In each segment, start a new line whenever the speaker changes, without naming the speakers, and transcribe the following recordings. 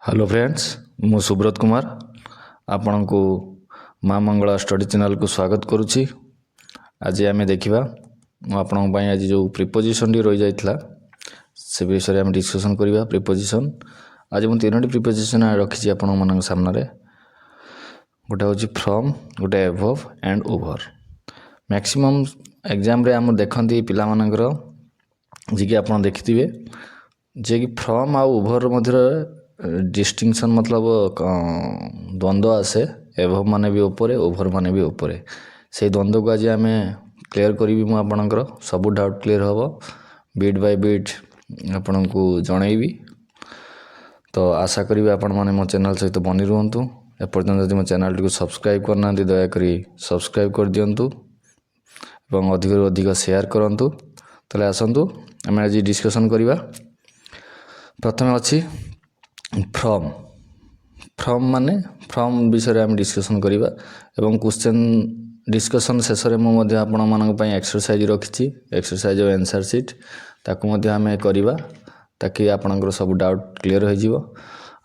Hello friends मु सुब्रत कुमार आपण को माँ मंगला स्टडी चैनल को स्वागत करुच्ची। आज आम देखा आपण आज जो प्रिपोजिशन टी रही जाइए से विषय आम डिस्कसन करवा। प्रिपोजिशन आज मुझे तीनो प्रिपोजिशन रखी आपण मान सामने गोटे हूँ फ्रॉम, गोटे above and over. Maximum exam रे आम देखती पिला मानकर जी कि आप देखिथे जे कि फ्रॉम आउ ओभर मध्य डिस्टिंक्शन मतलब द्वंद्व आसे। एबव माने भी ऊपर, ओभर माने भी ऊपर। से द्वंद्व को आज आम क्लियर करी मु आपणकर सबू डाउट क्लियर हम बिट बाय बिट आपण को जनइबी। तो आशा करी आपण माने मो चैनल सहित बनी रुहतु। एपर्तन जब मो चैनल टी को सब्सक्राइब करना दयाकोरी सब्सक्राइब कर दिंतु और अधिक अधिक शेयर करंतु। तले आसंतु आम आज डिस्कसन करवा। प्रथम अच्छी फ्रॉम। फ्रॉम माने फ्रॉम विषय आम डिस्कसन करवा एवं क्वेश्चन डिस्कसन शेष में आपण मानक एक्सरसाइज रखी। एक्सरसाइज और आंसर सीट ताकू आम करवा ताकि आपणकर सब डाउट क्लियर हो जिवो।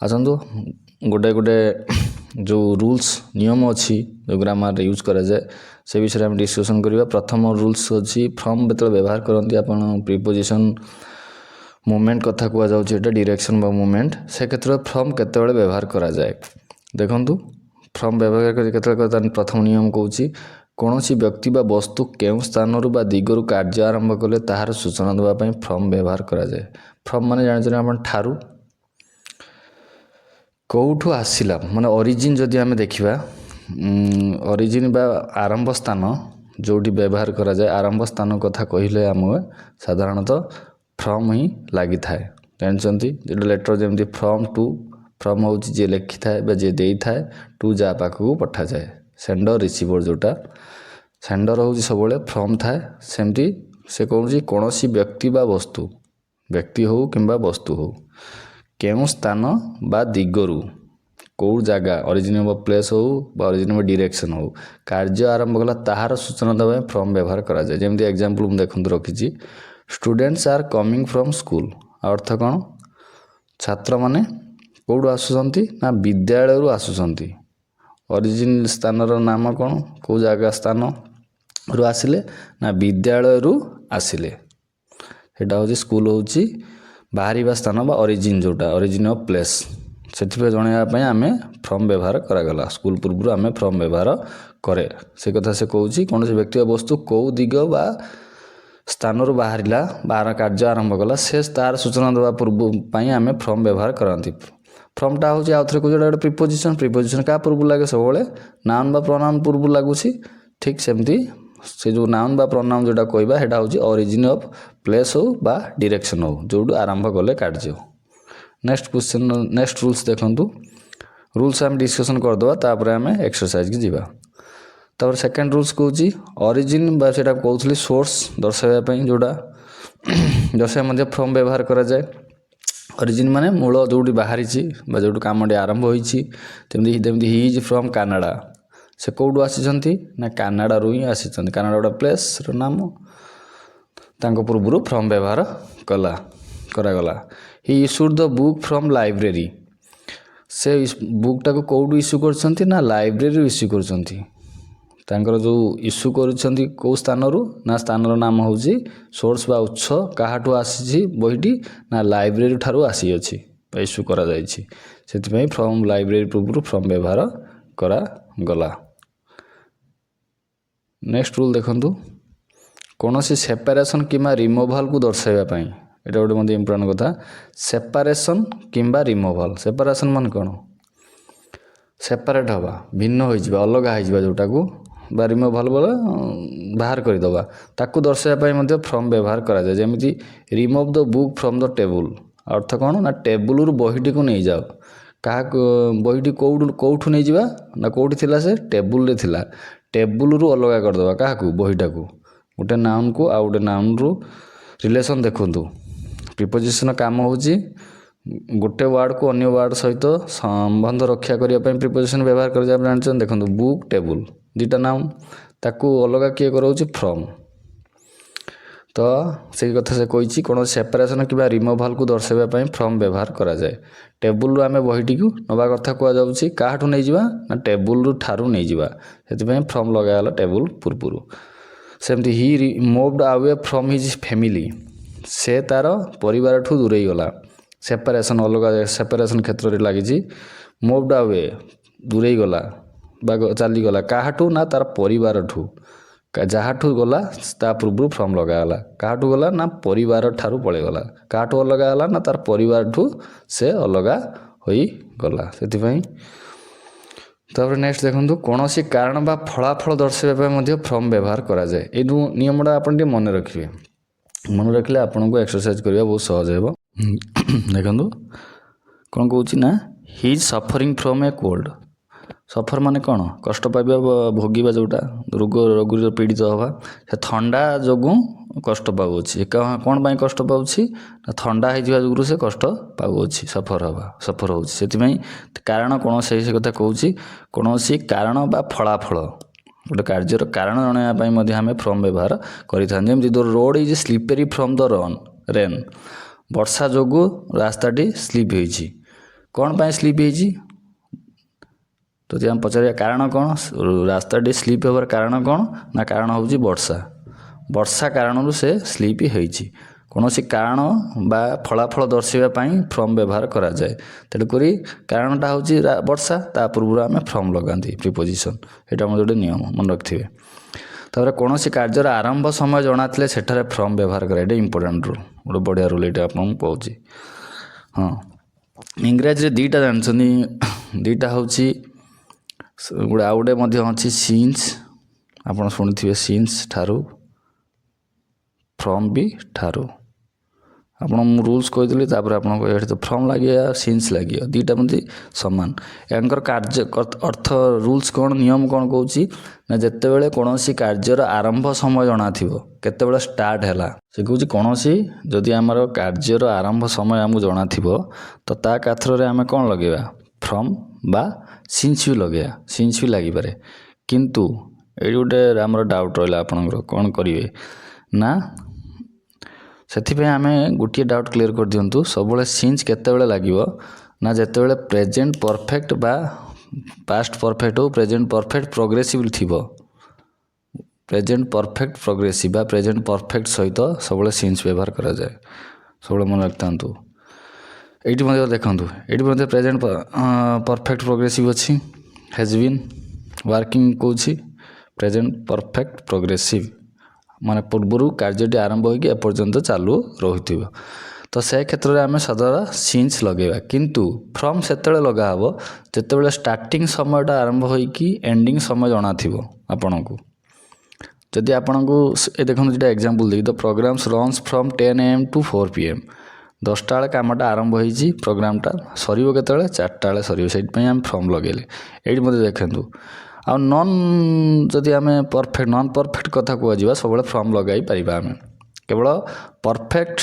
आसंतु गोटे गोटे जो रूल्स नियम अच्छी जो ग्रामर यूज करा जाए से विषय आम डिस्कसन करवा। प्रथम रूल्स अच्छी फ्रॉम बेत व्यवहार करती आपन प्रिपोजिशन मूवमेंट कथा कह जाए डायरेक्शन बा मूवमेंट से क्षेत्र फ्रॉम केतबेले व्यवहार करा जाए। देखंतु फ्रॉम व्यवहार कर प्रथम नियम कहूँ कौन व्यक्ति बा वस्तु केउं स्थानरू बा दिगरू कार्य आरंभ कले ताहार सूचना देवाई फ्रॉम व्यवहार करा जाए। फ्रॉम माने जान आप ठारू कौठू आसिला माने ओरिजिन जदि आम देखा ओरिजिन बा आरंभ स्थान जोटी व्यवहार करा जाए। आरंभ स्थान कथा कहले आम साधारणतः फ्रॉम ही लगी थाए। जानते जो लेटर जमी फ्रॉम टू, फ्रॉम हूँ जी लिखि थाए जी दे थाए, टू जा पाखक पठा जाए। सेंडर रिसीवर जोटा सेंडर हूँ सब फ्रॉम थाए सेमती से कौन कौन व्यक्ति बा वस्तु, व्यक्ति हो कि वस्तु हो केउं स्थान बा दिगरू कौ जगह ओरिजिन ऑफ प्लेस हो बा ओरिजिन ऑफ डायरेक्शन हो कार्य आरंभ कला ताहार सूचना देवाई फ्रॉम व्यवहार करा जाए। जमी एग्जांपल मुझे देखते रखी students are coming from school. अर्थ कौन छात्र माने कौटू आसुचंती ना विद्यालय आसुचंती। ओरिजिन स्थानर नाम कौन कौ जगह स्थान रु आसिले ना विद्यालय रु आसिले। सेटा हूँ स्कूल हूँ बाहर स्थान बा ओरिजिन जोटा ओरिजिन ऑफ प्लेस से जनवाई आम फ्रॉम व्यवहार करागला। स्कूल पूर्व आम फ्रॉम व्यवहार करे से कथा से कहूँ कौन व्यक्ति वस्तु कौ दिग बा स्थान बाहरिला बाहर कार्य आरंभ कला से तार सूचना देवा पूर्व आम फ्रॉम व्यवहार करती। फ्रॉमटा हूँ आउ थे कौन गोटे प्रिपोजिशन। प्रिपोजिशन क्या पूर्व लगे सब नाउन बा प्रोनाउन पूर्व लगुच। ठीक सेमती से जो नाउन बा प्रोनाउन जोटा कहवा है हूँ ओरिजिन ऑफ प्लेस हो बा डायरेक्शन हो जो आरंभ कले कार्य। नेक्स्ट क्वेश्चन नेक्स्ट रूल्स देखंतु। रूल्स आम डिस्कसन करदे तापर आम एक्सरसाइज की जीवा। तापर सेकेंड रूल्स कहूँ ओरिजिन बा सेटा कहूली सोर्स दर्शाइवाई जोड़ा दर्शाई फ्रॉम व्यवहार करा जाए। ओरिजिन माने मूल जोटी बाहरी जो कम आरंभ होती ही इज फ्रॉम कनाडा से कौटू आसी ना कनाडा रु ही आसी। कनाडा गोटे प्लेस नाम तांको पूर्व फ्रॉम व्यवहार कला करागला। He issued the book from library से बुकटा को कौटू इश्यू कर ना लाइब्रेरी इश्यू कर जो इश्यू करुँच कौ स्थान ना स्थान नाम हूँ सोर्स बा उत्स काहाठू आसी बहीटी ना लाइब्रेरी ठारू आसी अच्छी इश्यू करा जाइछि। सेतिपई फ्रॉम लाइब्रेरी पूर्व फ्रॉम व्यवहार करा गला। नेक्स्ट रूल देखंतु कौन सेपारेशन किंबा रिमूवाल को दर्शाइवाई एटा गोटे मत इम्पोर्टेंट कथा। सेपारेशन किंबा रिमूवाल। सेपारेशन मान कौन सेपारेट हवा भिन्न हो अलग हो जोटा को बा रिमूवाल बोला बाहर करदे ताकू दर्शाइवाई फ्रॉम व्यवहार करा जाए। जमी remove the book from the table. अर्थ कौन ना टेबुल बहीटी को नहीं जाओ क्या बहीटी कौठू नहीं जावा ना कौटी थिला से टेबुल रे थिला टेबुल रु अलग करदे क्या बहीटा को गोटे नाउन को आउ गोटे नाउन रु रिलेशन देखंतु। प्रिपोजिशन काम हूँ गोटे वार्ड को अन्य वार्ड सहित संबंध रक्षा करने प्रिपोजिशन व्यवहार कर जानते। देखो बुक टेबुल दुईटा नाउन ताकू अलग किए कराऊँ फ्रॉम। तो से कथा से कही कौन सेपरेसन कि रिमूवाल को दर्शाइवाई फ्रम व्यवहार कराए टेबुल आम बहीटी को नवा कथा कहुच्छी क्या नहीं ना टेबुल ठारू नहीं से फ्रम लगाला टेबुल पूर्व सेमती he moved away from his family से तार परिवार ठू दूरे गला सेपरेसन अलग सेपरेसन क्षेत्र में लगी मूव्ड अवे दूरे गला चलीगला क्या ना तार परिवार ठू जहाँ गला ता पूर्व फ्रम लगाला क्या गला ना परिवार ठारू पलैगला क्या अलग है ना तार परिवार ठू से अलग हो गला से तापर नेक्स्ट देखो कौन सी कारण बा फलाफल दर्शाइवाई फ्रम व्यवहार कराए ये नियमटा आप मन रखिए मन रखिले आपन को एक्सरसाइज करवा बहुत सहज है देखो कौन कौच ना he is suffering from a cold suffer माने कौन कष्ट पाइबा भोगिबा जोटा रोग पीड़ित हवा से ठंडा जोगु कष्ट पाऊँच कौन पाई कष्ट पाऊँच ठंडा हो से कष्ट पाऊँच सफर हो कारण कौन से कथा कहूँ कौन कारण बा फलाफल गोटे कार्यर कारण जनवाई आम फ्रम व्यवहार करें the road is slippery from the rain वर्षा जोगु रास्ताटी स्लीप होती कौन पाई स्लीप होती तो आम पचार कारण कौन रास्ताटी स्लीप होबार कारण कौन ना कारण हूँ वर्षा वर्षा कारण से स्लीप होती कौन कारण बा फलाफल दर्शाइवाई फ्रम व्यवहार कराए तेणुक कारणटा हूँ वर्षा ता पूर्व आम फ्रम लगाती प्रिपोजिशन यहाँ गोटे नियम मन रखिए तापर कौन कार्यर आरंभ समय जनाते सेठारे फ्रम व्यवहार कराए इंपोर्टाट रूल गोटे बढ़िया रूल ये आपको कहूँ हाँ इंग्राजी दुईटा जानते दुईटा हूँ गोटे आउ गोटे अच्छी सीन्स आप शुणी सीन्स ठारू फ्रम भी ठारू आपन रूल्स कही आप तो फ्रम लगे सीन्स लगे दुईटा मत सामान यांकर कार्य अर्थ रूल्स कौन नियम कौन कौची ना जिते कौन कार्यर आरंभ समय जना केत स्टार्ट है से कौन कौन जदि आमर कार्यर आरंभ समय आमको जना तो ता काथर आम कौन लगे फ्रम बा सीन्स भी लगे सीन्स भी लगिपे किंतु ये गोटे आम डाउट रहा आपंकर कौन करेंगे ना से आम गोटे डाउट क्लीयर कर दिंतु सब सीन्स केतबेले लगे ना जिते प्रेजेंट परफेक्ट बा पास्ट परफेक्ट हो प्रेजेंट परफेक्ट प्रोग्रेसिव थी प्रेजेंट परफेक्ट प्रोग्रेसिव बा प्रेजेंट परफेक्ट सहित सब सीन्स व्यवहार कराए सब मन रखता ये देखूँ ये प्रेजेंट परफेक्ट प्रोग्रेसिव अच्छी हैज बीन वर्किंग कौन प्रेजेंट परफेक्ट प्रोग्रेसिव माने पूर्वर कार्यटी आरंभ होगी एपर्यंत चालू रही तो से क्षेत्र में आम सदा सीन्स लगेगा किंतु फ्रम से लगा हे जिते स्टार्टिंग समयटा आरंभ होगी एंडिंग समय जना थी आपण को जदि आपन को देखो जो एग्जांपल देखिए the programs runs from 10 AM to 4 PM 10टा बेले कामटा आरंभ होगी प्रोग्रामटा सर के 4टा बेले सर से आम फ्रम लगेले ये मत देखूँ आ नॉन जदि आम परफेक्ट नॉन परफेक्ट कथा कहुआ सब फ्रम लगे पार आम केवल परफेक्ट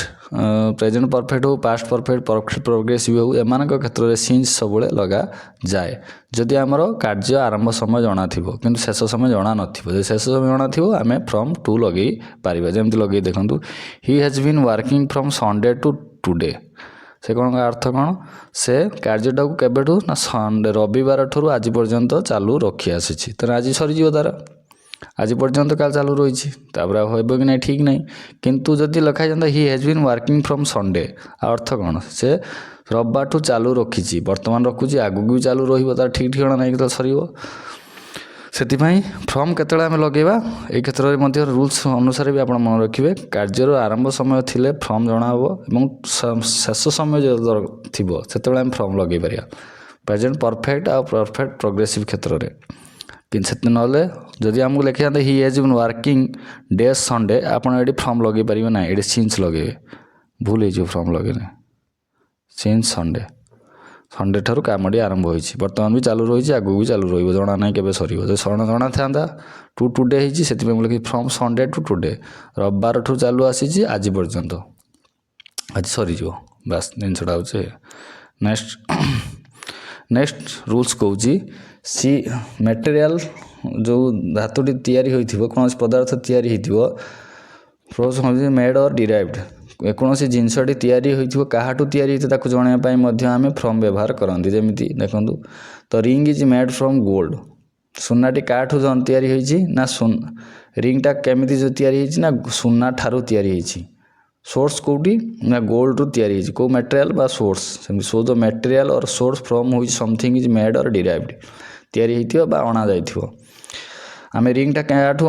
प्रेजेंट परफेक्ट हो पास्ट परफेक्ट परफेक्ट प्रोग्रेसिव हो एम क्षेत्र में सीन्स सब लगा जाए जदि आमर कार्य आरंभ समय जना थी कि शेष समय जना न शेष समय जना थी आम फ्रम टू लगे पार जमी लगे देखूँ he has been working from Sunday to today से कौन अर्थ कौन से कार्यटा को केबेठू ना संडे रविवार ठूँ आज पर्यंत चालू रखी आसी तेना आज सरीज तार आज पर्यंत काल चालू रही हो कि नहीं ठीक नहीं किंतु जदि लिखा जाता he has been working from Sunday अर्थ कौन से रविवार ठू चालू रखी बर्तमान रखुची आगू भी चालू रही ठीक ठिकाना नहीं तो सर से फ्रम केतले आम लगेगा ये क्षेत्र में रूल्स अनुसार भी आप मन रखिए कार्यर आरंभ समय थिले फ्रम जना हे शेष समय जो थी से आम फ्रम लगे पार प्रेजेंट परफेक्ट आ परफेक्ट प्रोग्रेसिव क्षेत्र में कि ना जदि आमको लिखे जाते he has been working day Sunday आपड़ी फ्रम लगे पारे ना ये सीन्स लगे भूल हो फ्रम लगे सीन्स संडे संडे ठार कामटी आरंभ होती बर्तमान भी चालू रही आगू भी चालू रही जना ना के सर जना था टू टुडे से लिखी फ्रम संडे टू टुडे रविवार ठू चालू आसी आज पर्यंत आज सरीज बास जिनसा हो नेक्स्ट नेक्स्ट रूल्स कौच सी मटेरियल जो धातुटी तैयारी होती कौन पदार्थ तैयारी होती ଫ୍ରୋଜ୍ ହେଉଛି ମେଡ୍ ଅର୍ ଡିରାଇଭ୍ଡ। ଯେକୌଣସି ଜିନିଷଟି ତିଆରି ହୋଇଥିବ କାହାଠୁ ତିଆରି ହୋଇଥିବ ତାକୁ ଜଣାଇବା ପାଇଁ ମଧ୍ୟ ଆମେ ଫ୍ରମ୍ ବ୍ୟବହାର କରନ୍ତି। ଯେମିତି ଦେଖନ୍ତୁ the ring is made from gold. ସୁନାଟି କାହାଠୁ ତିଆରି ହୋଇଛି ନା ରିଙ୍ଗଟା କେମିତି ତିଆରି ହୋଇଛି ନା ସୁନା ଠାରୁ ତିଆରି ହୋଇଛି। ସୋର୍ସ କେଉଁଠି ନା ଗୋଲ୍ଡରୁ ତିଆରି ହୋଇଛି। କେଉଁ ମ୍ୟାଟେରିଆଲ୍ ବା ସୋର୍ସ। ସେମିତି so the material or source from which something is made or derived. ତିଆରି ହୋଇଥିବ ବା ଅଣାଯାଇଥିବ। ଆମେ ରିଙ୍ଗଟା କାହାଠୁ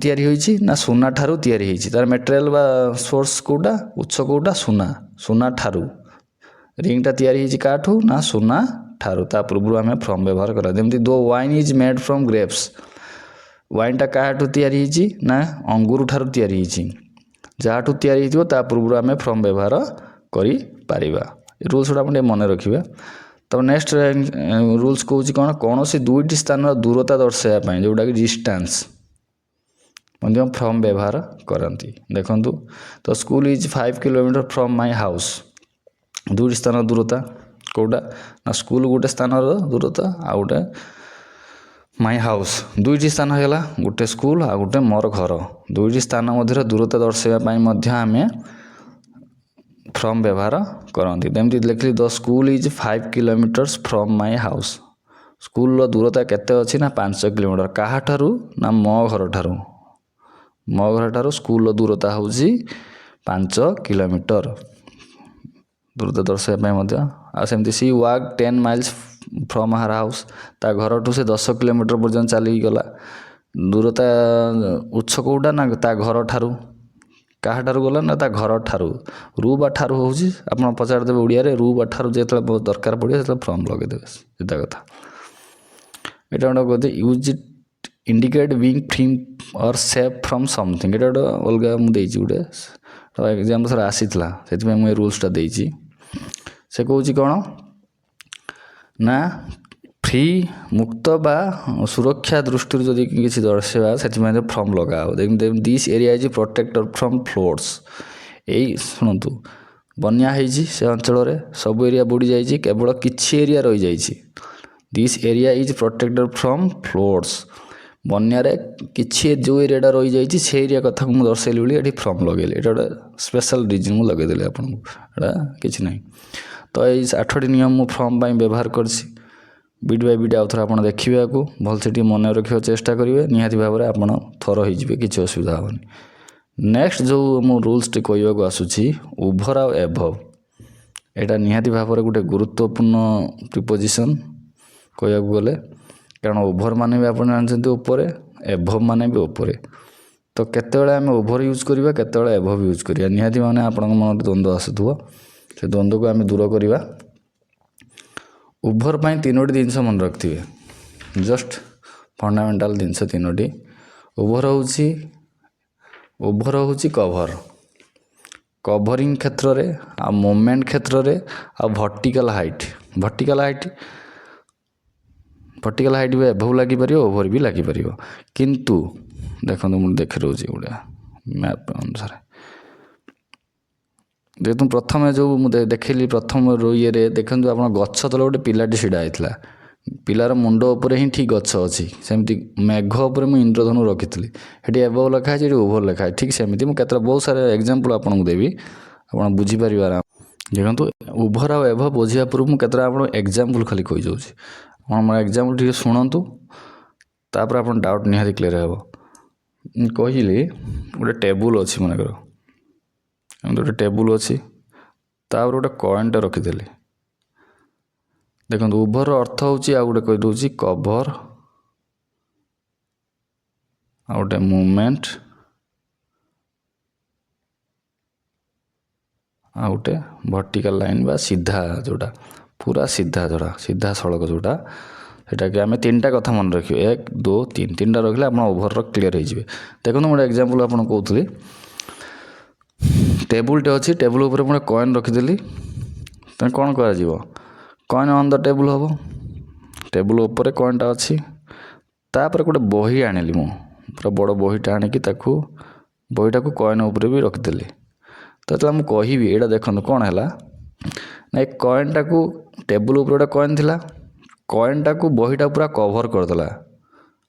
ତିଆରି ହୋଇଛି ନା ସୁନା ଠାରୁ ତିଆରି ହୋଇଛି। ତାର ମ୍ୟାଟେରିଆଲ୍ ବା ସୋର୍ସ କେଉଁଟା ଉତ୍ସ କେଉଁଟା ସୁନା ଠାରୁ। ରିଙ୍ଗଟା ତିଆରି ହୋଇଛି କାହାଠୁ ନା ସୁନା ଠାରୁ। ତା ପୂର୍ବରୁ ଆମେ ଫ୍ରମ୍ ବ୍ୟବହାର କରିବା। ଯେମିତି ଦୋ ୱାଇନ୍ ଇଜ୍ ମେଡ୍ ଫ୍ରମ୍ ଗ୍ରେପ୍ସ। ୱାଇନ୍ଟା କାହାଠୁ ତିଆରି ହୋଇଛି ନା ଅଙ୍ଗୁର ଠାରୁ ତିଆରି ହୋଇଛି। ଯାହାଠୁ ତିଆରି ହୋଇଥିବ ତା ପୂର୍ବରୁ ଆମେ ଫ୍ରମ୍ ବ୍ୟବହାର କରିପାରିବା। ଏ ରୁଲ୍ସଗୁଡ଼ା ଆପଣ ଟିକେ ମନେ ରଖିବେ। ତ ନେକ୍ସଟ ରୁଲ୍ସ କହୁଛି କ'ଣ କୌଣସି ଦୁଇଟି ସ୍ଥାନର ଦୂରତା ଦର୍ଶାଇବା ପାଇଁ ଯେଉଁଟାକି ଡିଷ୍ଟାନ୍ସ ମଧ୍ୟ ଫ୍ରମ୍ ବ୍ୟବହାର କରନ୍ତି। ଦେଖନ୍ତୁ ତ school is 5 kilometre from my house. ଦୁଇଟି ସ୍ଥାନର ଦୂରତା କେଉଁଟା ନା ସ୍କୁଲ ଗୋଟେ ସ୍ଥାନର ଦୂରତା ଆଉ ଗୋଟେ ମାଇ ହାଉସ୍। ଦୁଇଟି ସ୍ଥାନ ହେଇଗଲା ଗୋଟେ ସ୍କୁଲ ଆଉ ଗୋଟେ ମୋର ଘର। ଦୁଇଟି ସ୍ଥାନ ମଧ୍ୟରେ ଦୂରତା ଦର୍ଶାଇବା ପାଇଁ ମଧ୍ୟ ଆମେ ଫ୍ରମ୍ ବ୍ୟବହାର କରନ୍ତି। ଯେମିତି ଲେଖିଲି ଦ school is 5 kilometres from my house. ସ୍କୁଲର ଦୂରତା କେତେ ଅଛି ନା 5 କିଲୋମିଟର। କାହାଠାରୁ ନା ମୋ ଘରଠାରୁ। ମୋ ଘରଠାରୁ ସ୍କୁଲର ଦୂରତା ହେଉଛି 5 କିଲୋମିଟର। ଦୂରତା ଦର୍ଶାଇବା ପାଇଁ ମଧ୍ୟ ଆଉ ସେମିତି ସି ୱାକ୍ 10 ମାଇଲ୍ସ ଫ୍ରମ୍ ହାର୍ ହାଉସ୍। ତା ଘରଠୁ ସେ 10 କିଲୋମିଟର ପର୍ଯ୍ୟନ୍ତ ଚାଲିକି ଗଲା। ଦୂରତା ଉତ୍ସ କେଉଁଟା ନା ତା ଘରଠାରୁ। କାହାଠାରୁ ଗଲା ନା ତା ଘରଠାରୁ। ରୁ ବା ଠାରୁ ହେଉଛି ଆପଣ ପଚାରିଦେବେ ଓଡ଼ିଆରେ ରୁ ବା ଠାରୁ ଯେତେବେଳେ ଦରକାର ପଡ଼ିବ ସେତେବେଳେ ଫ୍ରମ୍ ଲଗାଇଦେବେ ସିଧା କଥା। ଏଇଟା ଗୋଟେ କହୁଛି use it indicate being free or safe from something. ଏଇଟା ଗୋଟେ ଅଲଗା ମୁଁ ଦେଇଛି ଗୋଟେ ଏକ୍ଜାମ୍ ଥରେ ଆସିଥିଲା ସେଥିପାଇଁ ମୁଁ ଏ ରୁଲ୍ସଟା ଦେଇଛି। ସେ କହୁଛି କ'ଣ ନା ଫ୍ରି ମୁକ୍ତ ବା ସୁରକ୍ଷା ଦୃଷ୍ଟିରୁ ଯଦି କିଛି ଦର୍ଶାଇବା ସେଥିପାଇଁ ଫ୍ରମ୍ ଲଗା ହେବ। This area is protected from floods. ଏଇ ଶୁଣନ୍ତୁ ବନ୍ୟା ହେଇଛି ସେ ଅଞ୍ଚଳରେ ସବୁ ଏରିଆ ବୁଡ଼ି ଯାଇଛି କେବଳ କିଛି ଏରିଆ ରହିଯାଇଛି। This area is protected from floods. ବନ୍ୟାରେ କିଛି ଯେଉଁ ଏରିଆଟା ରହିଯାଇଛି ସେ ଏରିଆ କଥାକୁ ମୁଁ ଦର୍ଶାଇଲି ବୋଲି ଏଠି ଫ୍ରମ୍ ଲଗାଇଲି। ଏଇଟା ଗୋଟେ ସ୍ପେଶାଲ୍ ରିଜନ୍ ମୁଁ ଲଗାଇଦେଲି ଆପଣଙ୍କୁ। ଏଇଟା କିଛି ନାହିଁ। ତ ଏଇ 8ଟି ନିୟମ ମୁଁ ଫ୍ରମ୍ ପାଇଁ ବ୍ୟବହାର କରିଛି। ବିଟ୍ ବାଇ ବିଟ୍ ଆଉ ଥରେ ଆପଣ ଦେଖିବେ ଆକୁ ଭଲସେ ଟିକେ ମନେ ରଖିବାକୁ ଚେଷ୍ଟା କରିବେ। ନିହାତି ଭାବରେ ଆପଣ ଥର ହେଇଯିବେ କିଛି ଅସୁବିଧା ହେବନି। ନେକ୍ସଟ ଯେଉଁ ମୁଁ ରୁଲ୍ସଟି କହିବାକୁ ଆସୁଛି ଉଭର ଆଉ ଏଭବ। ଏଇଟା ନିହାତି ଭାବରେ ଗୋଟେ ଗୁରୁତ୍ୱପୂର୍ଣ୍ଣ ପ୍ରିପୋଜିସନ୍ କହିବାକୁ ଗଲେ। କାରଣ ଓଭର ମାନେ ବି ଆପଣ ଜାଣିଛନ୍ତି ଉପରେ ଏଭବ ମାନେ ବି ଉପରେ। ତ କେତେବେଳେ ଆମେ ଓଭର ୟୁଜ୍ କରିବା କେତେବେଳେ ଏଭବ ୟୁଜ୍ କରିବା ନିହାତି ମାନେ ଆପଣଙ୍କ ମନରେ ଦ୍ୱନ୍ଦ୍ୱ ଆସୁଥିବ। ସେ ଦ୍ୱନ୍ଦ୍ୱକୁ ଆମେ ଦୂର କରିବା। ଉଭର ପାଇଁ 3ଟି ଜିନିଷ ମନେ ରଖିଥିବେ ଜଷ୍ଟ ଫଣ୍ଡାମେଣ୍ଟାଲ ଜିନିଷ 3ଟି। ଉଭର ହେଉଛି କଭର। କଭରିଂ କ୍ଷେତ୍ରରେ ଆଉ ମୁଭମେଣ୍ଟ କ୍ଷେତ୍ରରେ ଆଉ ଭର୍ଟିକାଲ ହାଇଟ୍ ବି ଏଭବ ଲାଗିପାରିବ ଓଭର ବି ଲାଗିପାରିବ। କିନ୍ତୁ ଦେଖନ୍ତୁ ମୁଁ ଦେଖି ଦେଉଛି ଗୋଟେ ମ୍ୟାପ୍ ଅନୁସାରେ। ଯେହେତୁ ପ୍ରଥମେ ଯେଉଁ ମୁଁ ଦେଖିଲି ପ୍ରଥମ ଇଏରେ ଦେଖନ୍ତୁ ଆପଣ ଗଛ ତଳେ ଗୋଟେ ପିଲାଟି ଛିଡ଼ା ହେଇଥିଲା। ପିଲାର ମୁଣ୍ଡ ଉପରେ ହିଁ ଠିକ୍ ଗଛ ଅଛି। ସେମିତି ମେଘ ଉପରେ ମୁଁ ଇନ୍ଦ୍ରଧନୁ ରଖିଥିଲି ସେଠି ଏଭବ ଲେଖା ହେଇଛି ଏଠି ଓଭର ଲେଖା ହେଇଛି। ଠିକ୍ ସେମିତି ମୁଁ କେତେଟା ବହୁତ ସାରା ଏକ୍ଜାମ୍ପଲ୍ ଆପଣଙ୍କୁ ଦେବି ଆପଣ ବୁଝିପାରିବେ। ଦେଖନ୍ତୁ ଉଭର ଆଉ ଏଭବ ବୁଝିବା ପୂର୍ବରୁ ମୁଁ କେତେଟା ଆପଣ ଏକ୍ଜାମ୍ପଲ୍ ଖାଲି କହିଯାଉଛି। ଆପଣ ମୋ ଏକ୍ଜାମ୍ପଲ୍ ଟିକେ ଶୁଣନ୍ତୁ ତାପରେ ଆପଣ ଡାଉଟ୍ ନିହାତି କ୍ଲିୟର ହେବ। ମୁଁ କହିଲି ଗୋଟେ ଟେବୁଲ୍ ଅଛି ମନେକର ଏମିତି ଗୋଟେ ଟେବୁଲ୍ ଅଛି ତାପରେ ଗୋଟେ କଏନ୍ଟେ ରଖିଦେଲି। ଦେଖନ୍ତୁ ଉଭର ଅର୍ଥ ହେଉଛି ଆଉ ଗୋଟେ କହିଦେଉଛି କଭର ଆଉ ଗୋଟେ ମୁଭମେଣ୍ଟ ଆଉ ଗୋଟେ ଭର୍ଟିକାଲ ଲାଇନ୍ ବା ସିଧା ଯେଉଁଟା ପୁରା ସିଧା ସଳଖ ଯେଉଁଟା ସେଟାକି ଆମେ 3ଟା କଥା ମନେ ରଖିବେ 1 2 3 3ଟା ରଖିଲେ ଆପଣ ଓଭରର କ୍ଲିୟର ହେଇଯିବେ। ଦେଖନ୍ତୁ ଗୋଟେ ଏକ୍ଜାମ୍ପଲ୍ ଆପଣ କହୁଥିଲି ଟେବୁଲ୍ଟେ ଅଛି ଟେବୁଲ୍ ଉପରେ ମୁଁ ଗୋଟେ କଏନ୍ ରଖିଦେଲି। ତେଣୁ କ'ଣ କରାଯିବ କଏନ୍ ଅନ୍ ଦ ଟେବୁଲ୍ ହେବ। ଟେବୁଲ୍ ଉପରେ କଏନ୍ଟା ଅଛି ତାପରେ ଗୋଟେ ବହି ଆଣିଲି ମୁଁ ପୁରା ବଡ଼ ବହିଟା ଆଣିକି ବହିଟାକୁ କଏନ୍ ଉପରେ ବି ରଖିଦେଲି। ତ ଯେତେବେଳେ ମୁଁ କହିବି ଏଇଟା ଦେଖନ୍ତୁ କ'ଣ ହେଲା ନା ଏ କଏନ୍ଟାକୁ ଟେବୁଲ୍ ଉପରେ ଗୋଟେ କଏନ୍ ଥିଲା କଏନ୍ଟାକୁ ବହିଟା ପୁରା କଭର କରିଦେଲା।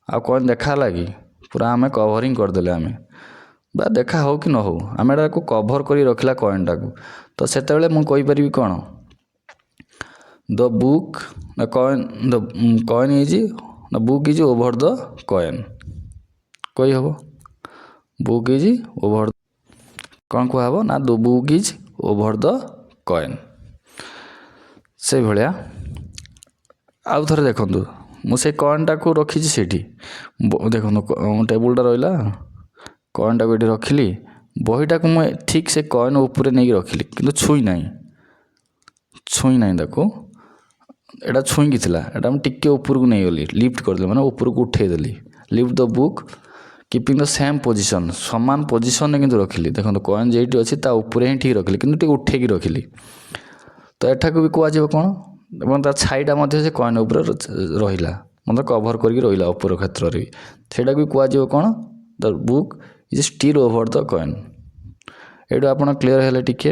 ଆଉ କଏନ୍ ଦେଖା ହେଲା କି ପୁରା ଆମେ କଭରିଂ କରିଦେଲେ ଆମେ। बा देखा हो कि न हो आम एटा कभर कर रखला कॉइन टाक तो सेतेबेले मु कहि कौन the book the coin is the book is over the coin कही हम बुक इज ओवर कौन कहब ना the book is over the coin से भाया आउ थे देखूँ मुझे कॉइनटा को रखी से देखो टेबुलटा रहा कॉइनटा को ये रखिली बहीटा को मुझे ठीक से कॉइन ऊपर नहीं रखिली कि छुई ना एटा छुईकी थिला एटा मैं टिके ऊपर को नहीं गली लिफ्ट करदे माने ऊपर को उठेदेली lift the book keeping the same position समान पोजिशन में किंतु रखिली देखो कॉइन जेटी अच्छी ता ऊपर ही ठीक रखिली किंतु टिके उठेकी रखिली तो एटा को भी कहुआ कौन এবং তার ছাইটা ମଧ୍ୟ ସେ କଏନ୍ ଉପରେ ରହିଲା मतलब कभर करके रहा ऊपर क्षेत्र में ସେଇଟା ବି କୁହାଯିବ କ'ଣ ଦ book is steel over the coin ଏଇଠୁ ଆପଣ କ୍ଲିୟର ହେଲେ ଟିକେ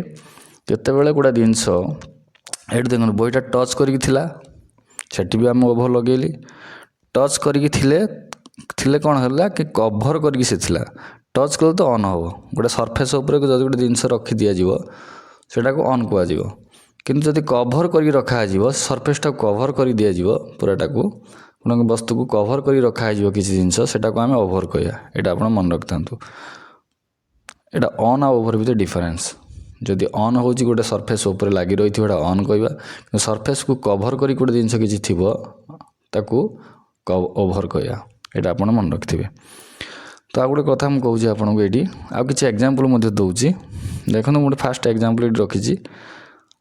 କେତେବେଳେ ଗୋଟେ ଜିନିଷ ଏଇଠୁ ଦେଖନ୍ତୁ ବହିଟା ଟଚ୍ କରିକି ଥିଲା ସେଠି ବି ଆମେ ଓଭର ଲଗେଇଲି ଟଚ୍ କରିକି ଥିଲେ କ'ଣ ହେଲା କି କଭର କରିକି ସେ ଥିଲା ଟଚ୍ କଲେ ତ ଅନ୍ ହେବ ଗୋଟେ ସର୍ଫେସ୍ ଉପରେ ଯଦି ଗୋଟେ ଜିନିଷ ରଖି ଦିଆଯିବ ସେଇଟାକୁ ଅନ୍ କୁହାଯିବ କିନ୍ତୁ ଯଦି କଭର କରିକି ରଖାଯିବ ସର୍ଫେସ୍ଟାକୁ କଭର କରି ଦିଆଯିବ ପୁରାଟାକୁ କୌଣସି ବସ୍ତୁକୁ କଭର କରି ରଖାଯିବ କିଛି ଜିନିଷ ସେଟାକୁ ଆମେ ଓଭର କହିବା ଏଇଟା ଆପଣ ମନେ ରଖିଥାନ୍ତୁ ଏଇଟା ଅନ୍ ଆଉ ଓଭର ଭିତରେ ଡିଫରେନ୍ସ ଯଦି ଅନ୍ ହେଉଛି ଗୋଟେ ସର୍ଫେସ୍ ଉପରେ ଲାଗି ରହିଥିବ ଏଇଟା ଅନ୍ କହିବା କିନ୍ତୁ ସର୍ଫେସ୍କୁ କଭର କରି ଗୋଟେ ଜିନିଷ କିଛି ଥିବ ତାକୁ ଓଭର କହିବା ଏଇଟା ଆପଣ ମନେ ରଖିଥିବେ ତ ଆଉ ଗୋଟେ କଥା ମୁଁ କହୁଛି ଆପଣଙ୍କୁ ଏଇଠି ଆଉ କିଛି ଏକ୍ଜାମ୍ପଲ୍ ମଧ୍ୟ ଦେଉଛି ଦେଖନ୍ତୁ ମୁଁ ଗୋଟେ ଫାଷ୍ଟ ଏକ୍ଜାମ୍ପଲ୍ ଏଇଠି ରଖିଛି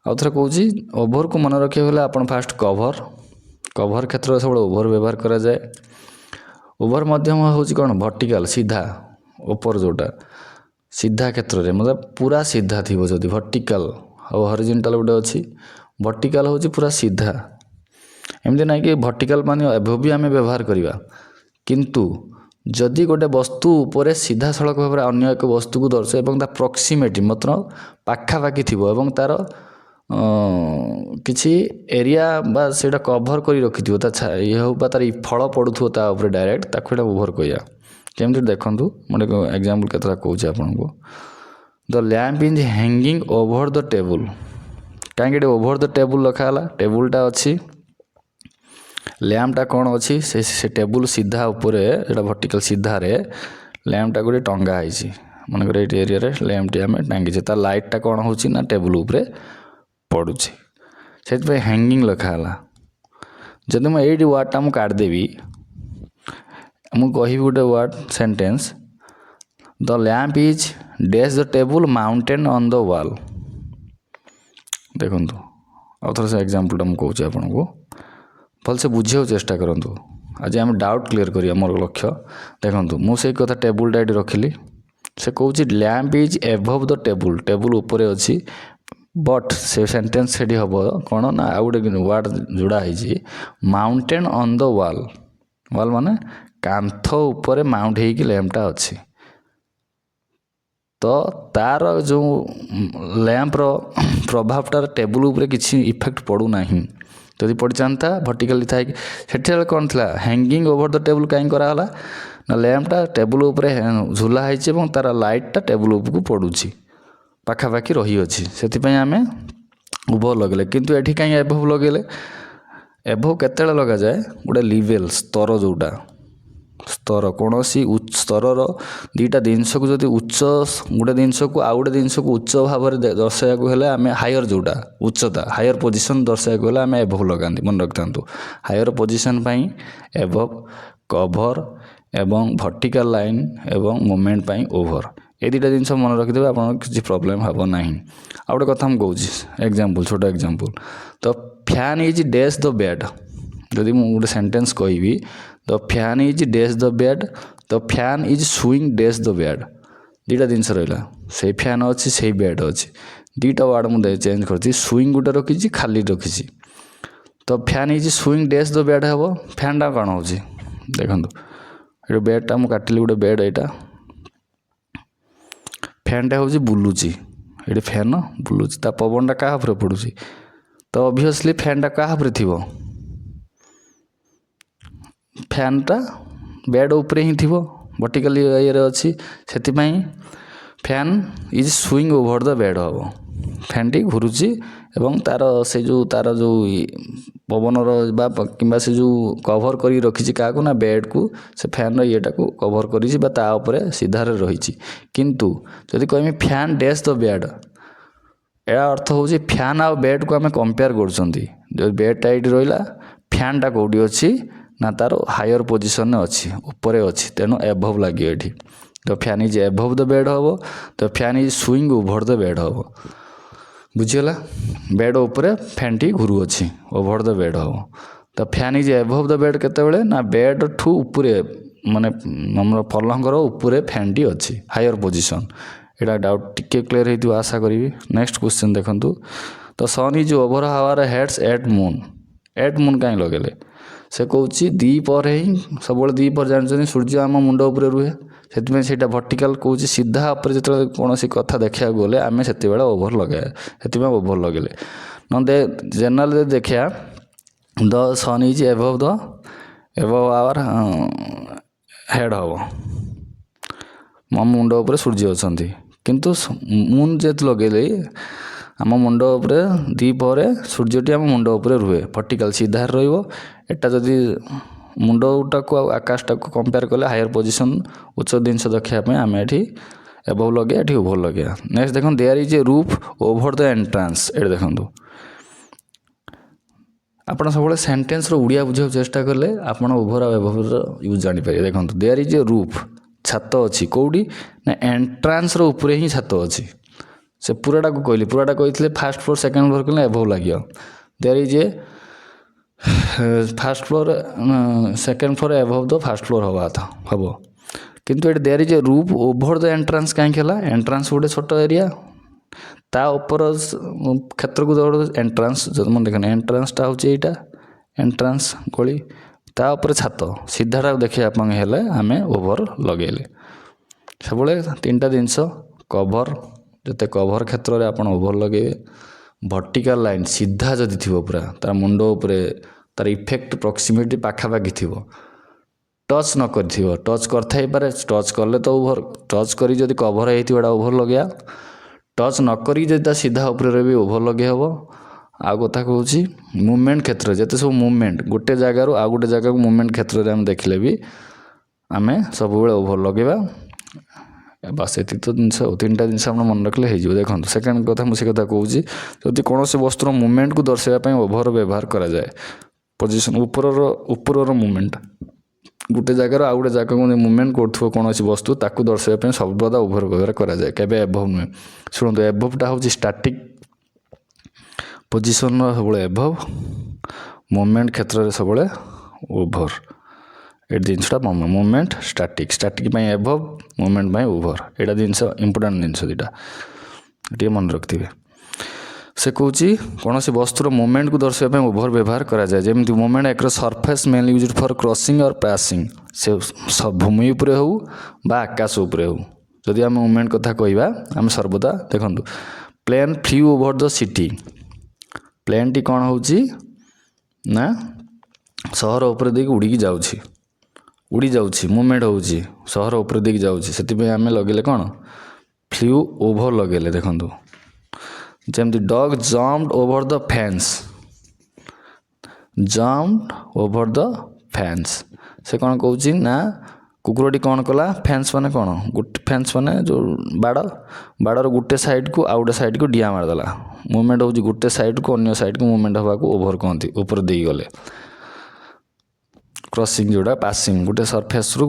ଆଉ ଥରେ କହୁଛି ଓଭରକୁ ମନେ ରଖିବାକୁ ହେଲେ ଆପଣ ଫାଷ୍ଟ କଭର କ୍ଷେତ୍ରରେ ସବୁବେଳେ ଓଭର ବ୍ୟବହାର କରାଯାଏ ଓଭର ମଧ୍ୟମ ହେଉଛି କ'ଣ ଭର୍ଟିକାଲ ସିଧା ଉପର ଯେଉଁଟା ସିଧା କ୍ଷେତ୍ରରେ मतलब ପୁରା ସିଧା ଥିବ ଯଦି ଭର୍ଟିକାଲ ଆଉ ହରିଜେଣ୍ଟାଲ ଗୋଟେ ଅଛି ଭର୍ଟିକାଲ ହେଉଛି ପୁରା ସିଧା ଏମିତି ନାହିଁ କି ଭର୍ଟିକାଲ ମାନେ ଏଭବ ବି ଆମେ ବ୍ୟବହାର କରିବା କିନ୍ତୁ ଯଦି ଗୋଟେ ବସ୍ତୁ ଉପରେ ସିଧାସଳଖ ଭାବରେ ଅନ୍ୟ ଏକ ବସ୍ତୁକୁ ଦର୍ଶାଏ ଏବଂ ତା ପ୍ରକ୍ସିମେଟି ମାତ୍ର ପାଖାପାଖି ଥିବ ଏବଂ ତାର କିଛି ଏରିଆ ବା ସେଇଟା କଭର କରି ରଖିଥିବ ତା ଇଏ ହେଉ ବା ତାର ଫଳ ପଡ଼ୁଥିବ ତା ଉପରେ ଡାଇରେକ୍ଟ ତାକୁ ଏଇଟା ଓଭର କହିବା କେମିତି ଦେଖନ୍ତୁ ମୁଁ ଗୋଟେ ଏକ୍ଜାମ୍ପଲ୍ କେତେଟା କହୁଛି ଆପଣଙ୍କୁ the lamp is hanging over the table କାହିଁକି ଏଠି ଓଭର ଦ ଟେବୁଲ୍ ଲେଖାହେଲା ଟେବୁଲ୍ଟା ଅଛି ଲ୍ୟାମ୍ପଟା କ'ଣ ଅଛି ସେ ଟେବୁଲ୍ ସିଧା ଉପରେ ଏଇଟା ଭର୍ଟିକାଲ ସିଧାରେ ଲ୍ୟାମ୍ପଟାକୁ ଟିକେ ଟଙ୍ଗା ହେଇଛି ମନେକର ଏଇଠି ଏରିଆରେ ଲ୍ୟାମ୍ପଟି ଆମେ ଟାଙ୍ଗିଛେ ତା ଲାଇଟ୍ଟା କ'ଣ ହେଉଛି ନା ଟେବୁଲ୍ ଉପରେ ପଡ଼ୁଛି ସେଥିପାଇଁ ହ୍ୟାଙ୍ଗିଂ ଲେଖା ହେଲା ଯଦି ମୁଁ ଏଇଠି ୱାର୍ଡ଼ଟା ମୁଁ କାଟିଦେବି ମୁଁ କହିବି ଗୋଟେ word sentence the lamp is dash the table mountain on the wall ଦେଖନ୍ତୁ ଆଉ ଥରେ ସେ ଏକ୍ଜାମ୍ପଲ୍ଟା ମୁଁ କହୁଛି ଆପଣଙ୍କୁ ଭଲସେ ବୁଝିବାକୁ ଚେଷ୍ଟା କରନ୍ତୁ ଆଜି ଆମେ ଡାଉଟ୍ କ୍ଲିୟର କରିବା ମୋର ଲକ୍ଷ୍ୟ ଦେଖନ୍ତୁ ମୁଁ ସେଇ କଥା ଟେବୁଲ୍ଟା ଏଠି ରଖିଲି ସେ କହୁଛି ଲ୍ୟାମ୍ପ ଇଜ୍ ଏଭଭ୍ ଦ ଟେବୁଲ୍ ଉପରେ ଅଛି बट से सेंटेंस सेठी हम कौन ना आउ गोटे वार्ड जोड़ा है माउंटेन ऑन द वाल वाल माने कांथ ऊपर माउंट होगी लैंपटा अच्छी तो तार जो लैंपर प्रभावटार टेबुल उपर किसी इफेक्ट पड़ूना जदि पड़ी जाता भर्टिकली था से कौन था हैंगिंग ओवर द टेबुल कहीं कराला ना लैंपटा टेबुल उपर झुला है तार लाइटटा टेबुल उपरको पड़ुची पाखापाखि रही अच्छी से आम ओभर लगे किंतु एठी कहीं एभव लगे एभव केते लगा जाए गोटे लेवल स्तर जोटा स्तर कौन सी स्तर दीटा जिनस को जब उच्च गोटे जिनस को आउ गोटे जिनस को उच्च भाव में दर्शाइक हेल्ले आम हायर जोटा उच्चता हायर पोजिशन दर्शाइक हेल्ले आम एभव लगाती मन रखि था हायर पोजिशन एभव कभर एवं भर्टिकल लाइन एवं मूवमेंट पाई ओभर ये दुटा जिन मन रखिदे आप किसी प्रोब्लेम हम ना आ गए कथा मुझे कौच एग्जाम्पल छोट एग्जाम्पल तो fan is dash the bed जदि मुझे सेंटेंस कहि the fan is dash the bed the fan is sewing dash the bed दुटा जिन रहा से फैन अच्छी से बेड अच्छी दुटा वार्ड मुझे चेंज कर सुइंग गोटे रखी खाली रखी तो fan is sewing dash the bed हम फैनटा कौन हो देखो ये बेडटा मुझे काटिली गोटे बेड यहाँ फैनटा हूँ बुलूची ये फैन बुलूची ता पवनटा क्या पड़ुची तो ऑब्वियसली फैनटा क्या थी फैनटा बेड उपरे ही थी ଭର୍ଟିକାଲି ଇଏରେ ଅଛି, ସେଥିପାଇଁ fan is swing over the bed ହେବ। ଫ୍ୟାନ୍ଟି ଘୁରୁଛି ଏବଂ ତାର ଯେଉଁ ପବନର ବା କିମ୍ବା ସେ ଯେଉଁ କଭର୍ କରିକି ରଖିଛି କାହାକୁ ନା ବେଡ଼୍କୁ, ସେ ଫ୍ୟାନ୍ର ଇଏଟାକୁ କଭର୍ କରିଛି ବା ତା ଉପରେ ସିଧାରେ ରହିଛି। କିନ୍ତୁ ଯଦି କହିବି ଫ୍ୟାନ୍ ଡ୍ୟାସ୍ ଦ ବେଡ଼୍, ଏହା ଅର୍ଥ ହେଉଛି ଫ୍ୟାନ୍ ଆଉ ବେଡ଼୍କୁ ଆମେ କମ୍ପେୟାର କରୁଛନ୍ତି। ଯଦି ବେଡ଼୍ଟା ଏଇଠି ରହିଲା, ଫ୍ୟାନ୍ଟା କେଉଁଠି ଅଛି ନା ତାର ହାୟର ପୋଜିସନରେ ଅଛି, ଉପରେ ଅଛି, ତେଣୁ ଏଭଭ୍ ଲାଗିବ ଏଠି। ତ ଫ୍ୟାନ୍ ଇଜ୍ ଏଭଭ୍ ଦ ବେଡ଼୍ ହେବ, ତ fan is swing over the bed ହେବ। ବୁଝିଗଲା? ବେଡ଼୍ ଉପରେ ଫ୍ୟାନ୍ଟି ଘୁରୁଅଛି, ଓଭର ଦ ବେଡ଼୍ ହେବ। ତ ଫ୍ୟାନ୍ ଇଜ୍ ଏଭଭ୍ ଦ ବେଡ଼୍ କେତେବେଳେ ନା ବେଡ଼୍ଠୁ ଉପରେ, ମାନେ ଆମର ପଲଙ୍କର ଉପରେ ଫ୍ୟାନ୍ଟି ଅଛି, ହାୟର ପୋଜିସନ୍। ଏଇଟା ଡାଉଟ୍ ଟିକେ କ୍ଲିୟର ହେଇଥିବ ଆଶା କରିବି। ନେକ୍ସଟ କ୍ୱେଶ୍ଚନ୍ ଦେଖନ୍ତୁ। The sun is over our heads at noon କାହିଁ ଲଗେଇଲେ? ସେ କହୁଛି ଦ୍ୱିପହରେ ହିଁ, ସବୁବେଳେ ଦ୍ୱିପହରେ ଜାଣିଛନ୍ତି ସୂର୍ଯ୍ୟ ଆମ ମୁଣ୍ଡ ଉପରେ ରୁହେ, ସେଥିପାଇଁ ସେଇଟା ଭର୍ଟିକାଲ କହୁଛି। ସିଧା ଉପରେ ଯେତେବେଳେ କୌଣସି କଥା ଦେଖିବାକୁ ଗଲେ ଆମେ ସେତେବେଳେ ଓଭର ଲଗାଇବା, ସେଥିପାଇଁ ଓଭର ଲଗେଇଲେ। ନହେଲେ ଜେନେରାଲ ଯଦି ଦେଖିବା, ଦ ସନ୍ ଇଜ୍ ଏଭଭ୍ ଆୱାର ହେଡ଼୍ ହେବ, ମୋ ମୁଣ୍ଡ ଉପରେ ସୂର୍ଯ୍ୟ ଅଛନ୍ତି। କିନ୍ତୁ ମୁନ୍ ଯେହେତୁ ଲଗେଇଲେ ଆମ ମୁଣ୍ଡ ଉପରେ, ଦ୍ୱିପହରେ ସୂର୍ଯ୍ୟଟି ଆମ ମୁଣ୍ଡ ଉପରେ ରୁହେ, ଭର୍ଟିକାଲ ସିଧାରେ ରହିବ। ଏଟା ଯଦି ମୁଣ୍ଡଟାକୁ ଆଉ ଆକାଶଟାକୁ କମ୍ପେୟାର କଲେ ହାୟର ପୋଜିସନ୍, ଉଚ୍ଚ ଜିନିଷ ଦେଖିବା ପାଇଁ ଆମେ ଏଠି ଏଭଭ୍ ଲଗେଇବା, ଏଠି ଓଭର ଲଗେଇବା। ନେକ୍ସଟ ଦେଖନ୍ତୁ, there is a roof over the entrance. ଏଠି ଦେଖନ୍ତୁ, ଆପଣ ସବୁବେଳେ ସେଣ୍ଟେନ୍ସର ଓଡ଼ିଆ ବୁଝିବାକୁ ଚେଷ୍ଟା କଲେ ଆପଣ ଓଭର ଆଉ ଏଭଭ୍ର ୟୁଜ୍ ଜାଣିପାରିବେ। ଦେଖନ୍ତୁ, ଦେୟାର ଇଜ୍ ଏ ରୁଫ୍, ଛାତ ଅଛି କେଉଁଠି ନା ଏଣ୍ଟ୍ରାନ୍ସର ଉପରେ ହିଁ ଛାତ ଅଛି। ସେ ପୁରାଟାକୁ କହିଥିଲେ ଫାର୍ଷ୍ଟ ଫ୍ଲୋର୍ ସେକେଣ୍ଡ ଫ୍ଲୋର୍ କହିଲେ ଏଭଭ୍ ଲାଗିବ। There is a first floor second floor above the first floor ହେବ। କିନ୍ତୁ ଏଠି there is a roof over the entrance କାହିଁକି ହେଲା? ଏଣ୍ଟ୍ରାନ୍ସ ଗୋଟେ ଛୋଟ ଏରିଆ, ତା ଉପର କ୍ଷେତ୍ରକୁ ଦୌଡ଼ ଏଣ୍ଟ୍ରାନ୍ସ, ଯଦି ମୁଁ ଦେଖେନି ଏଣ୍ଟ୍ରାନ୍ସଟା ହେଉଛି ଏଇଟା ଏଣ୍ଟ୍ରାନ୍ସ ଗଳି, ତା ଉପରେ ଛାତ, ସିଧାଟାକୁ ଦେଖିବା ପାଇଁ ହେଲେ ଆମେ ଓଭର ଲଗେଇଲେ। ସବୁବେଳେ ତିନିଟା ଜିନିଷ, କଭର୍, ଯେତେ କଭର୍ କ୍ଷେତ୍ରରେ ଆପଣ ଓଭର ଲଗେଇବେ। ଭର୍ଟିକାଲ ଲାଇନ୍ ସିଧା ଯଦି ଥିବ ପୁରା ତାର ମୁଣ୍ଡ ଉପରେ, ତାର ଇଫେକ୍ଟ ପ୍ରକ୍ସିମିଟି ପାଖାପାଖି ଥିବ, ଟଚ୍ ନ କରିଥିବ, ଟଚ୍ କରିଥାଇପାରେ, ଟଚ୍ କଲେ ତ ଓଭର, ଟଚ୍ କରି ଯଦି କଭର୍ ହେଇଥିବ ଏଇଟା ଓଭର ଲଗେଇବା। ଟଚ୍ ନ କରିକି ଯଦି ତା ସିଧା ଉପରେ ରହିବି ଓଭର ଲଗେଇ ହେବ। ଆଉ କଥା କହୁଛି ମୁଭମେଣ୍ଟ କ୍ଷେତ୍ରରେ, ଯେତେ ସବୁ ମୁଭମେଣ୍ଟ ଗୋଟେ ଜାଗାରୁ ଆଉ ଗୋଟେ ଜାଗାକୁ ମୁଭମେଣ୍ଟ କ୍ଷେତ୍ରରେ ଆମେ ଦେଖିଲେ ବି ଆମେ ସବୁବେଳେ ଓଭର ଲଗେଇବା। ବାସ୍ ଏତିକି ତ ଜିନିଷ, ତିନିଟା ଜିନିଷ ଆପଣ ମନେ ରଖିଲେ ହେଇଯିବ। ଦେଖନ୍ତୁ ସେକେଣ୍ଡ କଥା, ମୁଁ ସେ କଥା କହୁଛି, ଯଦି କୌଣସି ବସ୍ତୁର ମୁଭମେଣ୍ଟକୁ ଦର୍ଶାଇବା ପାଇଁ ଓଭର ବ୍ୟବହାର କରାଯାଏ। ପୋଜିସନ୍ ଉପରର ମୁଭମେଣ୍ଟ, ଗୋଟେ ଜାଗାରୁ ଆଉ ଗୋଟେ ଜାଗାକୁ ମୁଭମେଣ୍ଟ କରୁଥିବ କୌଣସି ବସ୍ତୁ, ତାକୁ ଦର୍ଶାଇବା ପାଇଁ ସର୍ବଦା ଓଭର ବ୍ୟବହାର କରାଯାଏ, କେବେ ଏଭଭ୍ ନୁହେଁ। ଶୁଣନ୍ତୁ, ଏଭଭ୍ଟା ହେଉଛି ଷ୍ଟାଟିକ୍ ପୋଜିସନ୍ର ସବୁବେଳେ ଏଭଭ୍, ମୁଭମେଣ୍ଟ କ୍ଷେତ୍ରରେ ସବୁବେଳେ ଓଭର। ଏଠି ଜିନିଷଟା ମୁଭମେଣ୍ଟ ଷ୍ଟାଟିକ୍ ପାଇଁ ଏଭଭ୍, ମୁଭମେଣ୍ଟ ପାଇଁ ଓଭର। ଏଇଟା ଜିନିଷ ଇମ୍ପୋର୍ଟାଣ୍ଟ ଜିନିଷ ଦୁଇଟା, ଟିକେ ମନେ ରଖିଥିବେ। ସେ କହୁଛି କୌଣସି ବସ୍ତୁର ମୁଭମେଣ୍ଟକୁ ଦର୍ଶାଇବା ପାଇଁ ଓଭର ବ୍ୟବହାର କରାଯାଏ। ଯେମିତି movement across surface mainly used for crossing or passing, ସେ ଭୂମି ଉପରେ ହେଉ ବା ଆକାଶ ଉପରେ ହେଉ, ଯଦି ଆମେ ମୁଭମେଣ୍ଟ କଥା କହିବା ଆମେ ସର୍ବଦା ଦେଖନ୍ତୁ, plain flew over the city, ପ୍ଲେନ୍ଟି କ'ଣ ହେଉଛି ନା ସହର ଉପରେ ଦେଇକି ଉଡ଼ିକି ଯାଉଛି, ମୁଭମେଣ୍ଟ ହେଉଛି, ସହର ଉପରେ ଦେଇକି ଯାଉଛି, ସେଥିପାଇଁ ଆମେ ଲଗେଇଲେ କ'ଣ ଫ୍ଲିଉ ଓଭର ଲଗେଇଲେ। ଦେଖନ୍ତୁ ଯେମିତି ଡଗ୍ ଜମ୍ପଡ୍ ଓଭର ଦ ଫେନ୍ସ, ସେ କ'ଣ କହୁଛି ନା କୁକୁରଟି କ'ଣ କଲା, ଫେନ୍ସ ମାନେ କ'ଣ, ଫେନ୍ସ ମାନେ ଯେଉଁ ବାଡ଼ର ଗୋଟେ ସାଇଡ଼୍କୁ ଆଉ ଗୋଟେ ସାଇଡ଼୍କୁ ଡିଆଁ ମାରିଦେଲା। ମୁଭମେଣ୍ଟ ହେଉଛି ଗୋଟେ ସାଇଡ଼୍କୁ ଅନ୍ୟ ସାଇଡ଼୍କୁ ମୁଭମେଣ୍ଟ ହେବାକୁ ଓଭର କହନ୍ତି, ଉପରେ ଦେଇକି ଗଲେ। କ୍ରସିଂ ଯେଉଁଟା ପାସିଂ, ଗୋଟେ ସର୍ଫେସ୍ରୁ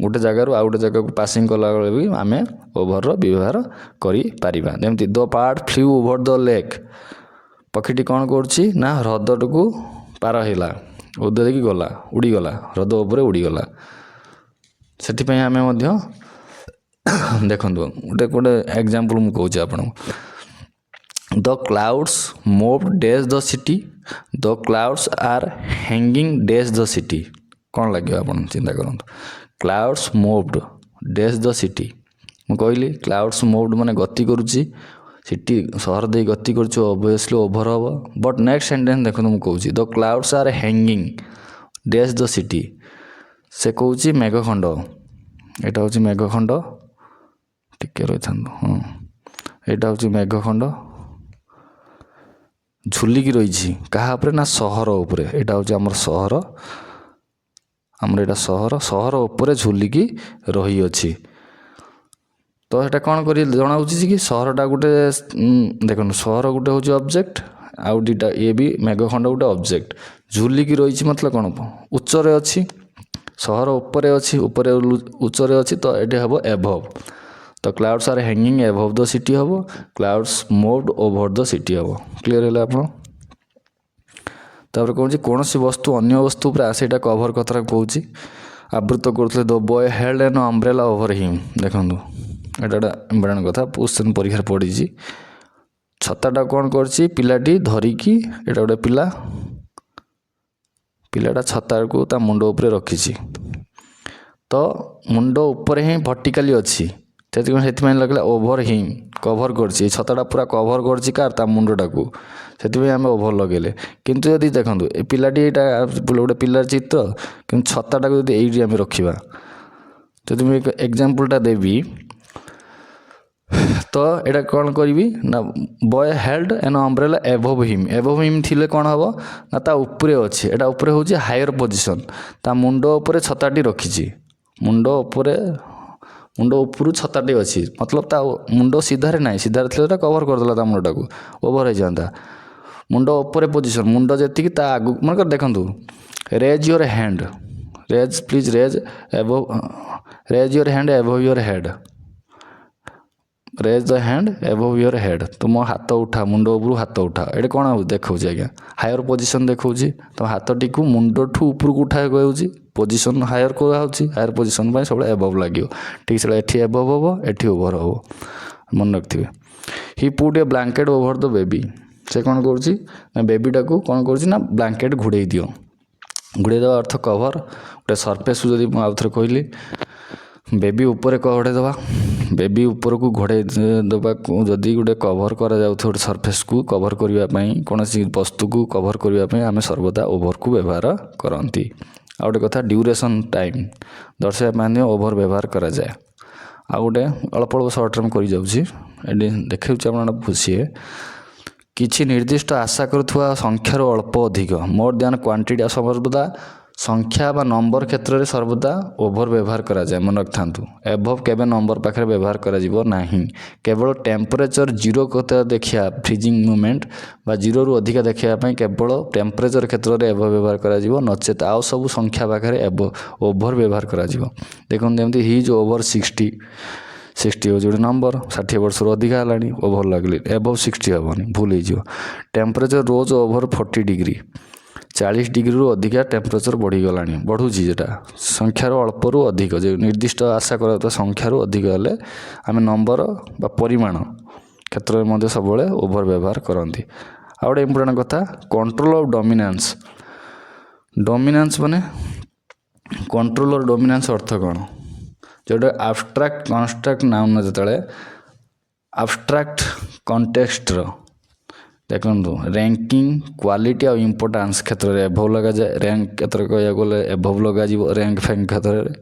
ଗୋଟେ ଜାଗାରୁ ଆଉ ଗୋଟେ ଜାଗାକୁ ପାସିଂ କଲାବେଳେ ବି ଆମେ ଓଭରର ବ୍ୟବହାର କରିପାରିବା। ଯେମିତି ଦ bird flew over the lake, ପକ୍ଷୀଟି କ'ଣ କରୁଛି ନା ହ୍ରଦଟିକୁ ପାର ହେଲା, ଉଡ଼ିକି ଗଲା, ହ୍ରଦ ଉପରେ ଉଡ଼ିଗଲା। ସେଥିପାଇଁ ଆମେ ମଧ୍ୟ ଦେଖନ୍ତୁ ଗୋଟେ ଏକ୍ଜାମ୍ପଲ୍ ମୁଁ କହୁଛି ଆପଣଙ୍କୁ, ଦ କ୍ଲାଉଡ୍ସ ମୁଭ୍ଡ ଡ୍ୟାଶ୍ ଦ ସିଟି, ଦ କ୍ଲାଉଡ୍ସ ଆର୍ ହ୍ୟାଙ୍ଗିଂ ଡ୍ୟାଶ୍ ଦ ସିଟି। କ'ଣ ଲାଗିବ ଆପଣ ଚିନ୍ତା କରନ୍ତୁ, କ୍ଲାଉଡ୍ସ ମୁଭ୍ଡ ଡ୍ୟାଶ୍ ଦ ସିଟି, ମୁଁ କହିଲି କ୍ଲାଉଡ୍ସ ମୁଭ୍ଡ ମାନେ ଗତି କରୁଛି, ସିଟି ସହର ଦେଇ ଗତି କରୁଛି, ଅବଭିୟସ୍ଲି ଓଭର ହେବ। ବଟ୍ ନେକ୍ସଟ ସେଣ୍ଟେନ୍ସ ଦେଖନ୍ତୁ, ମୁଁ କହୁଛି ଦ କ୍ଲାଉଡ୍ସ ଆର୍ ହ୍ୟାଙ୍ଗିଂ ଡ୍ୟାଶ୍ ଦ ସିଟି, से कौची मेघखंड एटा हूँ मेघखंड टिके रही हाँ यहाँ हूँ मेघखंड झुलिकी रही क्या ना सहर उपरे यहाँ हूँ आमर सहर आमर यहाँ सहर सहर उपरे झुलिकी रही अच्छी तो यहाँ कौन कर जनाऊँगी कि सहरटा गोटे देखो सहर गोटे हूँ ऑब्जेक्ट आउ दुटा ये भी मेघखंड गोटे ऑब्जेक्ट झुलिकी रही मतलब कौन उच्चरे अच्छी सहर उपरे अच्छी उपरे उच्चरे अच्छी तो ये हम एभव तो clouds are hanging above the city हम clouds moved over the city हम क्लीयर है आप कौन कौन सी वस्तु अन्य वस्तु पर आसे यहाँ कभर कथा कौन आवृत करते the boy held an umbrella over him देखो यहाँ गोटे इम्पोर्टाट कथा क्वेश्चन परीक्षा पड़ी छताटा कौन कर पिलाटी धरिकी यहाँ गोटे पिलाटा छता को ता मुंड उपरे रखी तो मुंड उपर ही भर्टिकाली अच्छी से लगला ओभर हिम कभर कर छताटा पूरा कभर कर कार ता मुंडटा को से आम ओभर लगेले किंतु यदि देखो ए पिलाटी यहाँ गोटे पिलार चित्र कि छताटा को यदि आम रखा जब मुझे एग्जाम्पलटा देवी तो यहाँ कौन करी ना boy held an umbrella above him थिले कौन हम ना ता उपरे अच्छे यहाँ उपरे हूँ हायर पोजिशन ता मुंड उपरे छताटी रखी मुंड उपरू छताटी अच्छी मतलब ता मुंड सीधारे ना सीधारे थे कभर करदेला ता मुंडा को ओभर हो जाता मुंड उपरे पोजिशन मुंड जी ता आगु मन देखु raise your hand raise please raise your hand above your head raise the hand above your head तो मो हाथ उठा मुंड उपरू हाथ उठा ये कौन देखा आज्ञा हायर पोजिशन देखा तो हाथटी को मुंड ठू उपरको उठा कहूँ पोजिशन हायर कहूँ हायर पोजिशन सब एभव लगे ठीक से एटी एभव हम एटी ओभर हम मन रखिए he put a blanket over the baby से कौन कर बेबीटा को कौन कर ब्लांकेट घोड़े दियो घोड़े देवा अर्थ कभर गोटे सरफेस को जब आउ थे कहली बेबी ऊपर घोड़े दवा बेबी ऊपर को घोड़े दवा जदि गोटे कभर करा जाउथो गोटे सरफेस को कभर करने कौन सी वस्तु को कभर करने आम सर्वदा ओभर को व्यवहार करती आ गोटे कथा ड्यूरेशन टाइम दर्शाइए ओभर व्यवहार करा जाए आ गोटे अल्प अल्प सर्ट टर्म कर जाऊँगी देखा आप बुझे किसी निर्दिष्ट आशा करुवा संख्यार अल्प अधिक मोर दैन क्वांटिटी सर्वदा संख्या बा नंबर क्षेत्र में सर्वदा ओभर व्यवहार करा जाए मन रखता एभव केबे नंबर पाखे व्यवहार करा जीवो नाही केवल टेम्परेचर जीरो कथा देखिया फ्रीजिंग मोमेंट बा जीरो रु अधिक देखा केवल टेम्परेचर क्षेत्र में एभव व्यवहार करा जीवो नचेत आउ सब संख्या पाखे ओभर व्यवहार करा जीवो देखो जमी ही इज ओभर 60 हूँ गोटे नंबर 60 वर्ष अधिक है ओभर लगे एभव 60 हेनी भूल हो टेम्परेचर रोज ओभर 40 डिग्री 40 डिग्री रु अधिका टेम्परेचर बढ़ीगला बढ़ुची जेटा संख्यार अल्प रु अधिक जो निर्दिष्ट आशा करा संख्यार अधिक हेल्ले आम नंबर बा परिमाण क्षेत्र में सब ओभर व्यवहार करती आ गए इम्पोर्टाट कथा कंट्रोल ऑफ डोमिनेंस डोमिनेंस माने कंट्रोल और डोमिनेंस अर्थ कौन जोटे आब्स्ट्राक्ट कन्स्ट्रक्ट नाउन जो आब्स्ट्राक्ट कंटेक्स्ट देखो रैंकिंग क्वालिटी और इम्पोर्टान्स क्षेत्र में एभव लगा जाए रैंक क्षेत्र कह गले एभव लगा रैंक फैंक क्षेत्र में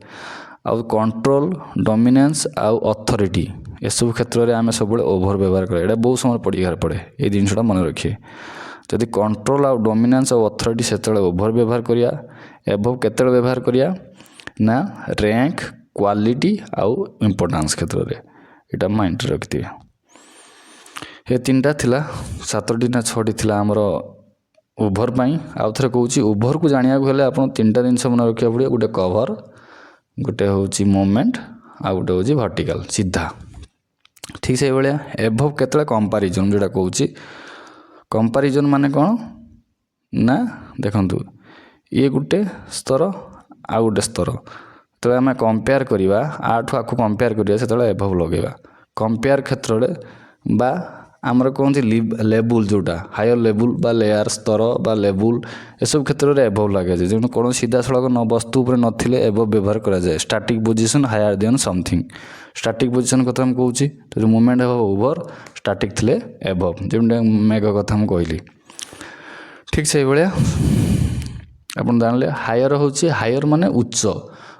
आउ कंट्रोल डोमिनेंस आउ अथॉरिटी ये सब क्षेत्र में आम सब ओभर व्यवहार करें ये बहुत समय पढ़ार पड़े ये जिनटा मन रखिए जदि कंट्रोल आउ डोमिनेंस और अथॉरिटी से ओभर व्यवहार करिया एभव केते व्यवहार करिया ना रैंक क्वालिटी आउ इम्पोर्टान्स क्षेत्र में यहाँ माइंड रखिए ये तीनटा थिला 7टी ना 6टी थिला आमर ओभर पाई आउ थे कहूँ ओभर को जाना हेल्ले आप 3टा जिन मन रखा पड़े गोटे कभर गोटे हूँ मोमेंट आ गोटे हूँ वर्टिकल सीधा ठीक से भाया एभव केतले कंपैरिजन जोटा कहूँ कंपैरिजन माने कौन ना देखंतु ये गोटे स्तर आ गोटे स्तर जो आम कंपेयर करवा आठू आखू कंपेयर करिया से एभव लगेगा कंपेयर क्षेत्र में बा आमर कौन लेवल जोटा हायर लेवल बा लेयर स्तर बा लेवल ये सब क्षेत्र में एभव लगे जो कौन सीधा सड़क वस्तु उपर नथिले एभव व्यवहार करा जाए static position higher than something static position कथा हम कहूँ तो मूवमेंट हम ओभर स्टैटिक थिले एभव जो मेघ कथा हम कहली ठीक से भाया ଆପଣ ଜାଣିଲେ ହାୟର ହେଉଛି ହାୟର ମାନେ ଉଚ୍ଚ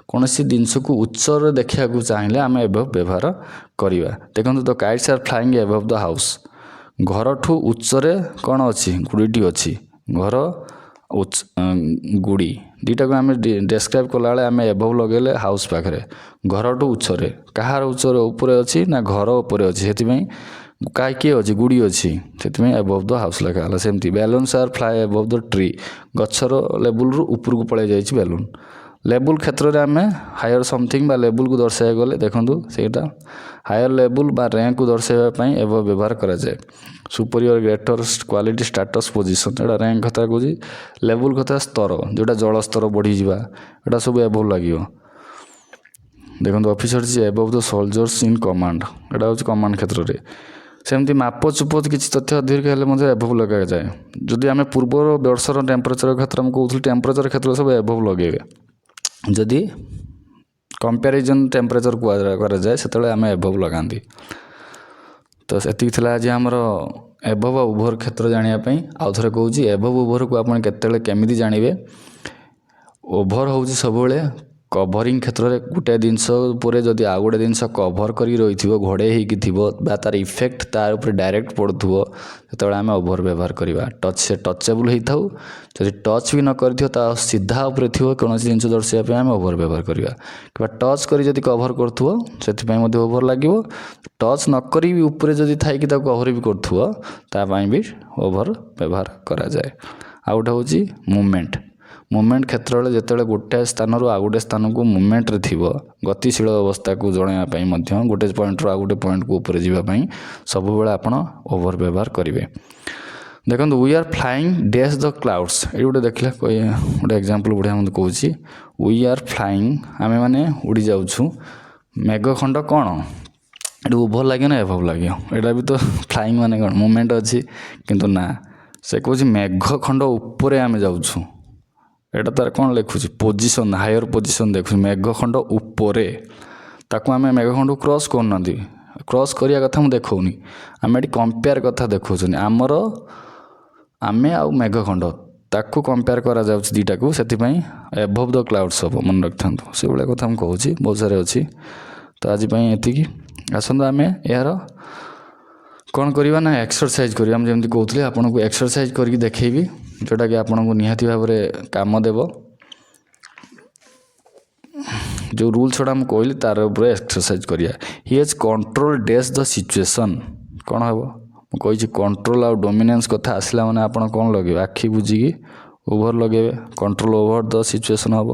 କୌଣସି ଜିନିଷକୁ ଉଚ୍ଚରେ ଦେଖିବାକୁ ଚାହିଁଲେ ଆମେ ଏଭବ୍ ବ୍ୟବହାର କରିବା। ଦେଖନ୍ତୁ ଦ କାଇଟ୍ସ ଆର୍ ଫ୍ଲାଇଂ ଏଭବ୍ ଦ ହାଉସ୍। ଘରଠୁ ଉଚ୍ଚରେ କ'ଣ ଅଛି ଗୁଡ଼ିଟି ଅଛି ଘର ଗୁଡ଼ି ଦୁଇଟାକୁ ଆମେ ଡେସ୍କ୍ରାଇବ୍ କଲାବେଳେ ଆମେ ଏଭବ୍ ଲଗାଇଲେ ହାଉସ୍ ପାଖରେ ଘରଠୁ ଉଚ୍ଚରେ କାହାର ଉଚ୍ଚରେ ଉପରେ ଅଛି ନା ଘର ଉପରେ ଅଛି ସେଥିପାଇଁ କିଏ ଅଛି ଗୁଡ଼ି ଅଛି ସେଥିପାଇଁ ଏଭବ୍ ଦ ହାଉସ୍ ଲେଖା ହେଲା। ସେମିତି ବେଲୁନ୍ସ ଆର୍ ଫ୍ଲାଏ ଏଭବ୍ ଦ ଟ୍ରି ଗଛର ଲେବୁଲ୍ରୁ ଉପରକୁ ପଳାଇ ଯାଇଛି ବେଲୁନ୍। ଲେବୁଲ୍ କ୍ଷେତ୍ରରେ ଆମେ ହାୟର ସମଥିଙ୍ଗ ବା ଲେବୁଲ୍କୁ ଦର୍ଶାଇବାକୁ ଗଲେ ଦେଖନ୍ତୁ ସେଇଟା ହାୟର ଲେବୁଲ୍ ବା ର୍ୟାଙ୍କକୁ ଦର୍ଶାଇବା ପାଇଁ ଏଭବ୍ ବ୍ୟବହାର କରାଯାଏ। Superior greater quality status position ଏଇଟା ର୍ୟାଙ୍କ କଥା କହୁଛି। ଲେବୁଲ୍ କଥା ସ୍ତର ଯେଉଁଟା ଜଳ ସ୍ତର ବଢ଼ିଯିବା ଏଇଟା ସବୁ ଏଭବ୍ ଲାଗିବ। ଦେଖନ୍ତୁ officer is above the soldiers in command ଏଇଟା ହେଉଛି କମାଣ୍ଡ କ୍ଷେତ୍ରରେ। ସେମିତି ମାପଚୁପ କିଛି ତଥ୍ୟ ଅଧିକ ହେଲେ ମଧ୍ୟ ଏଭବ୍ ଲଗାଯାଏ। ଯଦି ଆମେ ପୂର୍ବର ବର୍ଷର ଟେମ୍ପରେଚର କ୍ଷେତ୍ର ମୁଁ କହୁଥିଲି ଟେମ୍ପରେଚର କ୍ଷେତ୍ରରେ ସବୁ ଏଭବ୍ ଲଗାଇବେ। ଯଦି କମ୍ପାରିଜନ୍ ଟେମ୍ପରେଚର କରାଯାଏ ସେତେବେଳେ ଆମେ ଏଭବ୍ ଲଗାନ୍ତି। ତ ସେତିକି ଥିଲା ଆଜି ଆମର ଏଭବ୍ ଆଉ ଉଭର କ୍ଷେତ୍ର ଜାଣିବା ପାଇଁ। ଆଉ ଥରେ କହୁଛି ଏଭବ୍ ଉଭରକୁ ଆପଣ କେତେବେଳେ କେମିତି ଜାଣିବେ। ଓଭର ହେଉଛି ସବୁବେଳେ କଭରିଂ କ୍ଷେତ୍ରରେ ଗୋଟେ ଜିନିଷ ଉପରେ ଯଦି ଆଉ ଗୋଟେ ଜିନିଷ କଭର କରିକି ରହିଥିବ ଘୋଡ଼େଇ ହେଇକି ଥିବ ବା ତା'ର ଇଫେକ୍ଟ ତା ଉପରେ ଡାଇରେକ୍ଟ ପଡ଼ୁଥିବ ସେତେବେଳେ ଆମେ ଓଭର ବ୍ୟବହାର କରିବା। ସେ ଟଚେବୁଲ୍ ହେଇଥାଉ ଯଦି ଟଚ୍ ବି ନ କରିଥିବ ତା ସିଧା ଉପରେ ଥିବ କୌଣସି ଜିନିଷ ଦର୍ଶାଇବା ପାଇଁ ଆମେ ଓଭର ବ୍ୟବହାର କରିବା। କିମ୍ବା ଟଚ୍ କରି ଯଦି କଭର କରୁଥିବ ସେଥିପାଇଁ ମଧ୍ୟ ଓଭର ଲାଗିବ। ଟଚ୍ ନ କରି ବି ଉପରେ ଯଦି ଥାଇକି ତାକୁ କଭର ବି କରୁଥିବ ତା ପାଇଁ ବି ଓଭର ବ୍ୟବହାର କରାଯାଏ। ଆଉ ଗୋଟେ ହେଉଛି ମୁଭମେଣ୍ଟ। ମୁଭମେଣ୍ଟ କ୍ଷେତ୍ରରେ ଯେତେବେଳେ ଗୋଟାଏ ସ୍ଥାନରୁ ଆଉ ଗୋଟେ ସ୍ଥାନକୁ ମୁଭମେଣ୍ଟରେ ଥିବ ଗତିଶୀଳ ଅବସ୍ଥାକୁ ଜଣାଇବା ପାଇଁ ମଧ୍ୟ ଗୋଟେ ପଏଣ୍ଟରୁ ଆଉ ଗୋଟେ ପଏଣ୍ଟକୁ ଉପରେ ଯିବା ପାଇଁ ସବୁବେଳେ ଆପଣ ଓଭର ବ୍ୟବହାର କରିବେ। ଦେଖନ୍ତୁ ୱି ଆର୍ ଫ୍ଲାଇଂ ଡ୍ୟାସ୍ ଦ କ୍ଲାଉଡ଼୍ସ ଏଇଠି ଗୋଟେ ଦେଖିଲେ ଗୋଟେ ଏକ୍ଜାମ୍ପଲ୍ ବଢ଼ିଆ ମୁଁ କହୁଛି। ୱି ଆର୍ ଫ୍ଲାଇଂ ଆମେମାନେ ଉଡ଼ି ଯାଉଛୁ ମେଘଖଣ୍ଡ କ'ଣ ଏଠି ଓଭର ଲାଗିବ ନା ଏଭବ୍ ଲାଗିବ। ଏଇଟା ବି ତ ଫ୍ଲାଇଂ ମାନେ କ'ଣ ମୁଭମେଣ୍ଟ ଅଛି କିନ୍ତୁ ନା ସେ କହୁଛି ମେଘଖଣ୍ଡ ଉପରେ ଆମେ ଯାଉଛୁ। ଏଇଟା ତାର କ'ଣ ଲେଖୁଛି ପୋଜିସନ୍ ହାୟର ପୋଜିସନ୍ ଦେଖୁଛି ମେଘଖଣ୍ଡ ଉପରେ ତାକୁ ଆମେ ମେଘଖଣ୍ଡକୁ କ୍ରସ୍ କରୁନାହାନ୍ତି କ୍ରସ୍ କରିବା କଥା ମୁଁ ଦେଖାଉନି ଆମେ ଏଠି କମ୍ପେୟାର କଥା ଦେଖାଉଛନ୍ତି ଆମେ ଆଉ ମେଘଖଣ୍ଡ ତାକୁ କମ୍ପେୟାର କରାଯାଉଛି ଦୁଇଟାକୁ ସେଥିପାଇଁ ଏଭବ୍ ଦ କ୍ଲାଉଡ଼୍ସ ହେବ ମନେ ରଖିଥାନ୍ତୁ। ସେଇଭଳିଆ କଥା ମୁଁ କହୁଛି ବହୁତ ସାରା ଅଛି। ତ ଆଜି ପାଇଁ ଏତିକି। ଆସନ୍ତୁ ଆମେ ଏହାର କ'ଣ କରିବା ନା ଏକ୍ସରସାଇଜ୍ କରିବା। ମୁଁ ଯେମିତି କହୁଥିଲି ଆପଣଙ୍କୁ ଏକ୍ସରସାଇଜ୍ କରିକି ଦେଖେଇବି ଯେଉଁଟାକି ଆପଣଙ୍କୁ ନିହାତି ଭାବରେ କାମ ଦେବ। ଯେଉଁ ରୁଲ୍ସ ଗୁଡ଼ା ମୁଁ କହିଲି ତାର ଉପରେ ଏକ୍ସରସାଇଜ୍ କରିବା। ହି ହେଜ୍ କଣ୍ଟ୍ରୋଲ ଡେସ୍ ଦ ସିଚୁଏସନ୍ କ'ଣ ହେବ ମୁଁ କହିଛି କଣ୍ଟ୍ରୋଲ ଆଉ ଡୋମିନେନ୍ସ କଥା ଆସିଲା ମାନେ ଆପଣ କ'ଣ ଲଗାଇବେ ଆଖି ବୁଜିକି ଓଭର ଲଗାଇବେ କଣ୍ଟ୍ରୋଲ ଓଭର ଦ ସିଚୁଏସନ୍ ହେବ।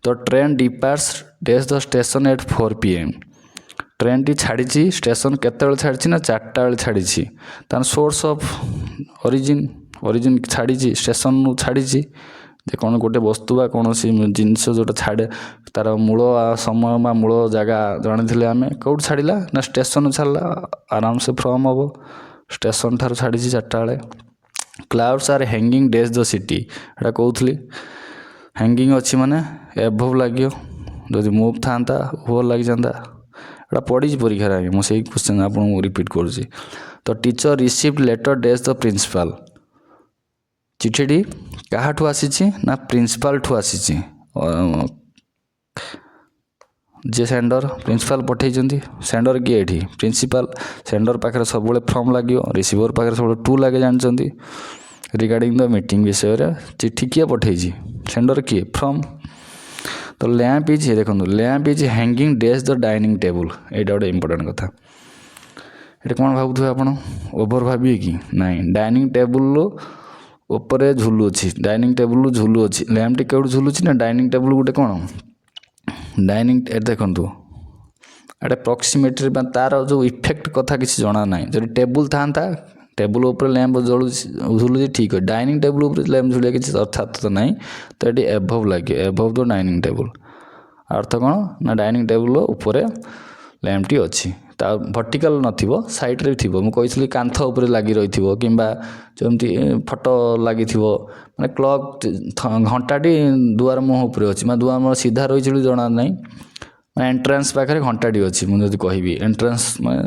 ଦ ଟ୍ରେନ୍ ଡିପାର୍ଟସ୍ ଡେସ୍ ଦ ଷ୍ଟେସନ୍ ଏଟ୍ 4 PM ଟ୍ରେନ୍ଟି ଛାଡ଼ିଛି ଷ୍ଟେସନ୍ କେତେବେଳେ ଛାଡ଼ିଛି ନା 4ଟା ବେଳେ ଛାଡ଼ିଛି। ତାର ସୋର୍ସ ଅଫ୍ ଅରିଜିନ୍ ଛାଡ଼ିଛି ଷ୍ଟେସନ୍ରୁ ଛାଡ଼ିଛି ଯେ କ'ଣ ଗୋଟେ ବସ୍ତୁ ବା କୌଣସି ଜିନିଷ ଯେଉଁଟା ଛାଡ଼େ ତାର ମୂଳ ସମୟ ବା ମୂଳ ଜାଗା ଜାଣିଥିଲେ ଆମେ କେଉଁଠି ଛାଡ଼ିଲା ନା ଷ୍ଟେସନ୍ରୁ ଛାଡ଼ିଲା ଆରାମସେ ଫ୍ରମ୍ ହେବ ଷ୍ଟେସନ୍ ଠାରୁ ଛାଡ଼ିଛି 4ଟା ବେଳେ। କ୍ଲାଉଡ଼୍ସ ଆର୍ ହ୍ୟାଙ୍ଗିଂ ଡେସ୍ ଦ ସିଟି ଏଇଟା କହୁଥିଲି ହ୍ୟାଙ୍ଗିଂ ଅଛି ମାନେ ଏଭବ୍ ଲାଗିବ ଯଦି ମୁଭ୍ ଥାନ୍ତା ଓଭର ଲାଗିଯାନ୍ତା ଏଇଟା ପଡ଼ିଛି ପରୀକ୍ଷାରେ ଆଜ୍ଞା ମୁଁ ସେଇ କ୍ୱେଶ୍ଚନ୍ ଆପଣଙ୍କୁ ରିପିଟ୍ କରୁଛି। ତ ଟିଚର୍ ରିସିଭ୍ଡ ଲେଟର୍ ଡେସ୍ ଦ ପ୍ରିନ୍ସିପାଲ୍ ଚିଠିଟି କାହାଠୁ ଆସିଛି ନା ପ୍ରିନ୍ସିପାଲ୍ଠୁ ଆସିଛି। ଯିଏ ସେଣ୍ଡର ପ୍ରିନ୍ସିପାଲ୍ ପଠାଇଛନ୍ତି ସେଣ୍ଡର କିଏ ଏଠି ପ୍ରିନ୍ସିପାଲ୍ ସେଣ୍ଡର ପାଖରେ ସବୁବେଳେ ଫ୍ରମ୍ ଲାଗିବ ରିସିଭର ପାଖରେ ସବୁବେଳେ ଟୁ ଲାଗେ ଜାଣିଛନ୍ତି। ରିଗାର୍ଡ଼ିଂ ଦ ମିଟିଂ ବିଷୟରେ ଚିଠି କିଏ ପଠାଇଛି ସେଣ୍ଡର କିଏ ଫ୍ରମ୍। ତ ଲ୍ୟାମ୍ପ ଇଜ୍ ଦେଖନ୍ତୁ ଲ୍ୟାମ୍ପ ଇଜ୍ ହ୍ୟାଙ୍ଗିଂ ଡେସ୍ ଦ ଡାଇନିଂ ଟେବୁଲ୍ ଏଇଟା ଗୋଟେ ଇମ୍ପୋର୍ଟାଣ୍ଟ କଥା। ଏଇଟା କ'ଣ ଭାବୁଥିବେ ଆପଣ ଓଭର ଭାବିବେ କି ନାଇଁ ଡାଇନିଂ ଟେବୁଲ୍ ଉପରେ ଝୁଲୁଅଛି ଡାଇନିଂ ଟେବୁଲ୍ ଝୁଲୁଅଛି ଲ୍ୟାମ୍ପଟି କେଉଁଠି ଝୁଲୁଛି ନା ଡାଇନିଂ ଟେବୁଲ୍ ଗୋଟେ କ'ଣ ଡାଇନିଂ ଦେଖନ୍ତୁ ଏଇଟା ପ୍ରକ୍ସିମିଟିରେ ବା ତା'ର ଯେଉଁ ଇଫେକ୍ଟ କଥା କିଛି ଜଣା ନାହିଁ। ଯଦି ଟେବୁଲ୍ ଥାନ୍ତା ଟେବୁଲ୍ ଉପରେ ଲ୍ୟାମ୍ପ ଝୁଲୁଛି ଠିକ୍ ଅଛି ଡାଇନିଂ ଟେବୁଲ୍ ଉପରେ ଲ୍ୟାମ୍ପ ଝୁଲିବା କିଛି ଅର୍ଥାତ୍ ନାହିଁ। ତ ଏଠି ଏଭବ୍ ଲାଗିବ ଏଭବ୍ ଦ ଡାଇନିଂ ଟେବୁଲ୍ ଅର୍ଥ କ'ଣ ନା ଡାଇନିଂ ଟେବୁଲ୍ ଉପରେ ଲ୍ୟାମ୍ପଟି ଅଛି ତା ଭର୍ଟିକାଲ୍ ନଥିବ ସାଇଡ଼୍ରେ ଥିବ ମୁଁ କହିଥିଲି କାନ୍ଥ ଉପରେ ଲାଗି ରହିଥିବ କିମ୍ବା ଯେମିତି ଫଟୋ ଲାଗିଥିବ ମାନେ କ୍ଲକ୍ ଘଣ୍ଟାଟି ଦୁଆର ମୁହଁ ଉପରେ ଅଛି ମାନେ ଦୁଆର ମୁହଁ ସିଧା ରହିଛି ବୋଲି ଜଣା ନାହିଁ ମାନେ ଏଣ୍ଟ୍ରାନ୍ସ ପାଖରେ ଘଣ୍ଟାଟି ଅଛି ମୁଁ ଯଦି କହିବି ଏଣ୍ଟ୍ରାନ୍ସ ମାନେ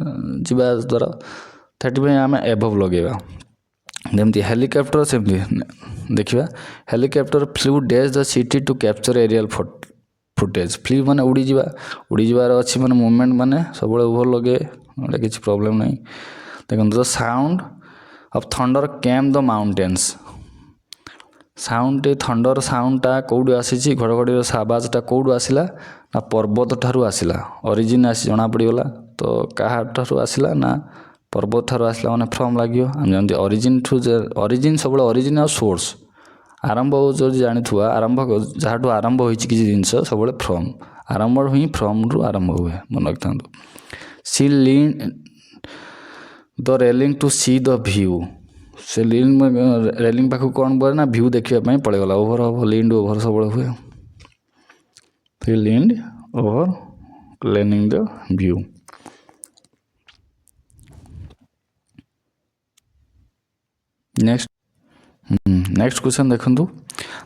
ଯିବା ଦ୍ୱାରା ସେଥିପାଇଁ ଆମେ ଏଭବ୍ ଲଗାଇବା। ଯେମିତି ହେଲିକପ୍ଟର ସେମିତି ଦେଖିବା ହେଲିକପ୍ଟର ଫ୍ଲୁ ଡ୍ୟାସ୍ the city to capture aerial footage fly ମାନେ ଉଡ଼ିଯିବାର ଅଛି ମାନେ ମୁଭମେଣ୍ଟ ମାନେ ସବୁବେଳେ ଓଭର ଲଗେ ଏଇଟା କିଛି ପ୍ରୋବ୍ଲେମ୍ ନାହିଁ। ଦେଖନ୍ତୁ ଦ ସାଉଣ୍ଡ ଅଫ୍ ଥଣ୍ଡର କେମ୍ ଦ ମାଉଣ୍ଟେନ୍ସ ସାଉଣ୍ଡ ଥଣ୍ଡର ସାଉଣ୍ଡଟା କେଉଁଠୁ ଆସିଛି ଘଡ଼ଘଡ଼ିର ଆବାଜଟା କେଉଁଠୁ ଆସିଲା ନା ପର୍ବତ ଠାରୁ ଆସିଲା ଅରିଜିନ୍ ଆସି ଜଣାପଡ଼ିଗଲା ତ କାହାଠାରୁ ଆସିଲା ନା ପର୍ବତ ଠାରୁ ଆସିଲା ମାନେ ଫ୍ରମ୍ ଲାଗିବ ଆମେ ଯେମିତି ଅରିଜିନ୍ ସବୁବେଳେ ଅରିଜିନ୍ ଆଉ ସୋର୍ସ ଆରମ୍ଭ ଯଦି ଜାଣିଥିବା ଯାହାଠୁ ଆରମ୍ଭ ହୋଇଛି କିଛି ଜିନିଷ ସବୁବେଳେ ଫ୍ରମ୍ ଆରମ୍ଭ ହିଁ ଫ୍ରମ୍ରୁ ଆରମ୍ଭ ହୁଏ ମନେ ରଖିଥାନ୍ତୁ। ସି ଲିନ୍ ଦ ରେଲିଂ ଟୁ ସି ଦ ଭ୍ୟୁ ସେ ରେଲିଂ ପାଖକୁ କ'ଣ କରେ ନା ଭ୍ୟୁ ଦେଖିବା ପାଇଁ ପଳେଇଗଲା ଓଭର ହବ ଲିଣ୍ଡ ଓଭର ସବୁବେଳେ ହୁଏ leaned over leaning the view. Next question ଦେଖନ୍ତୁ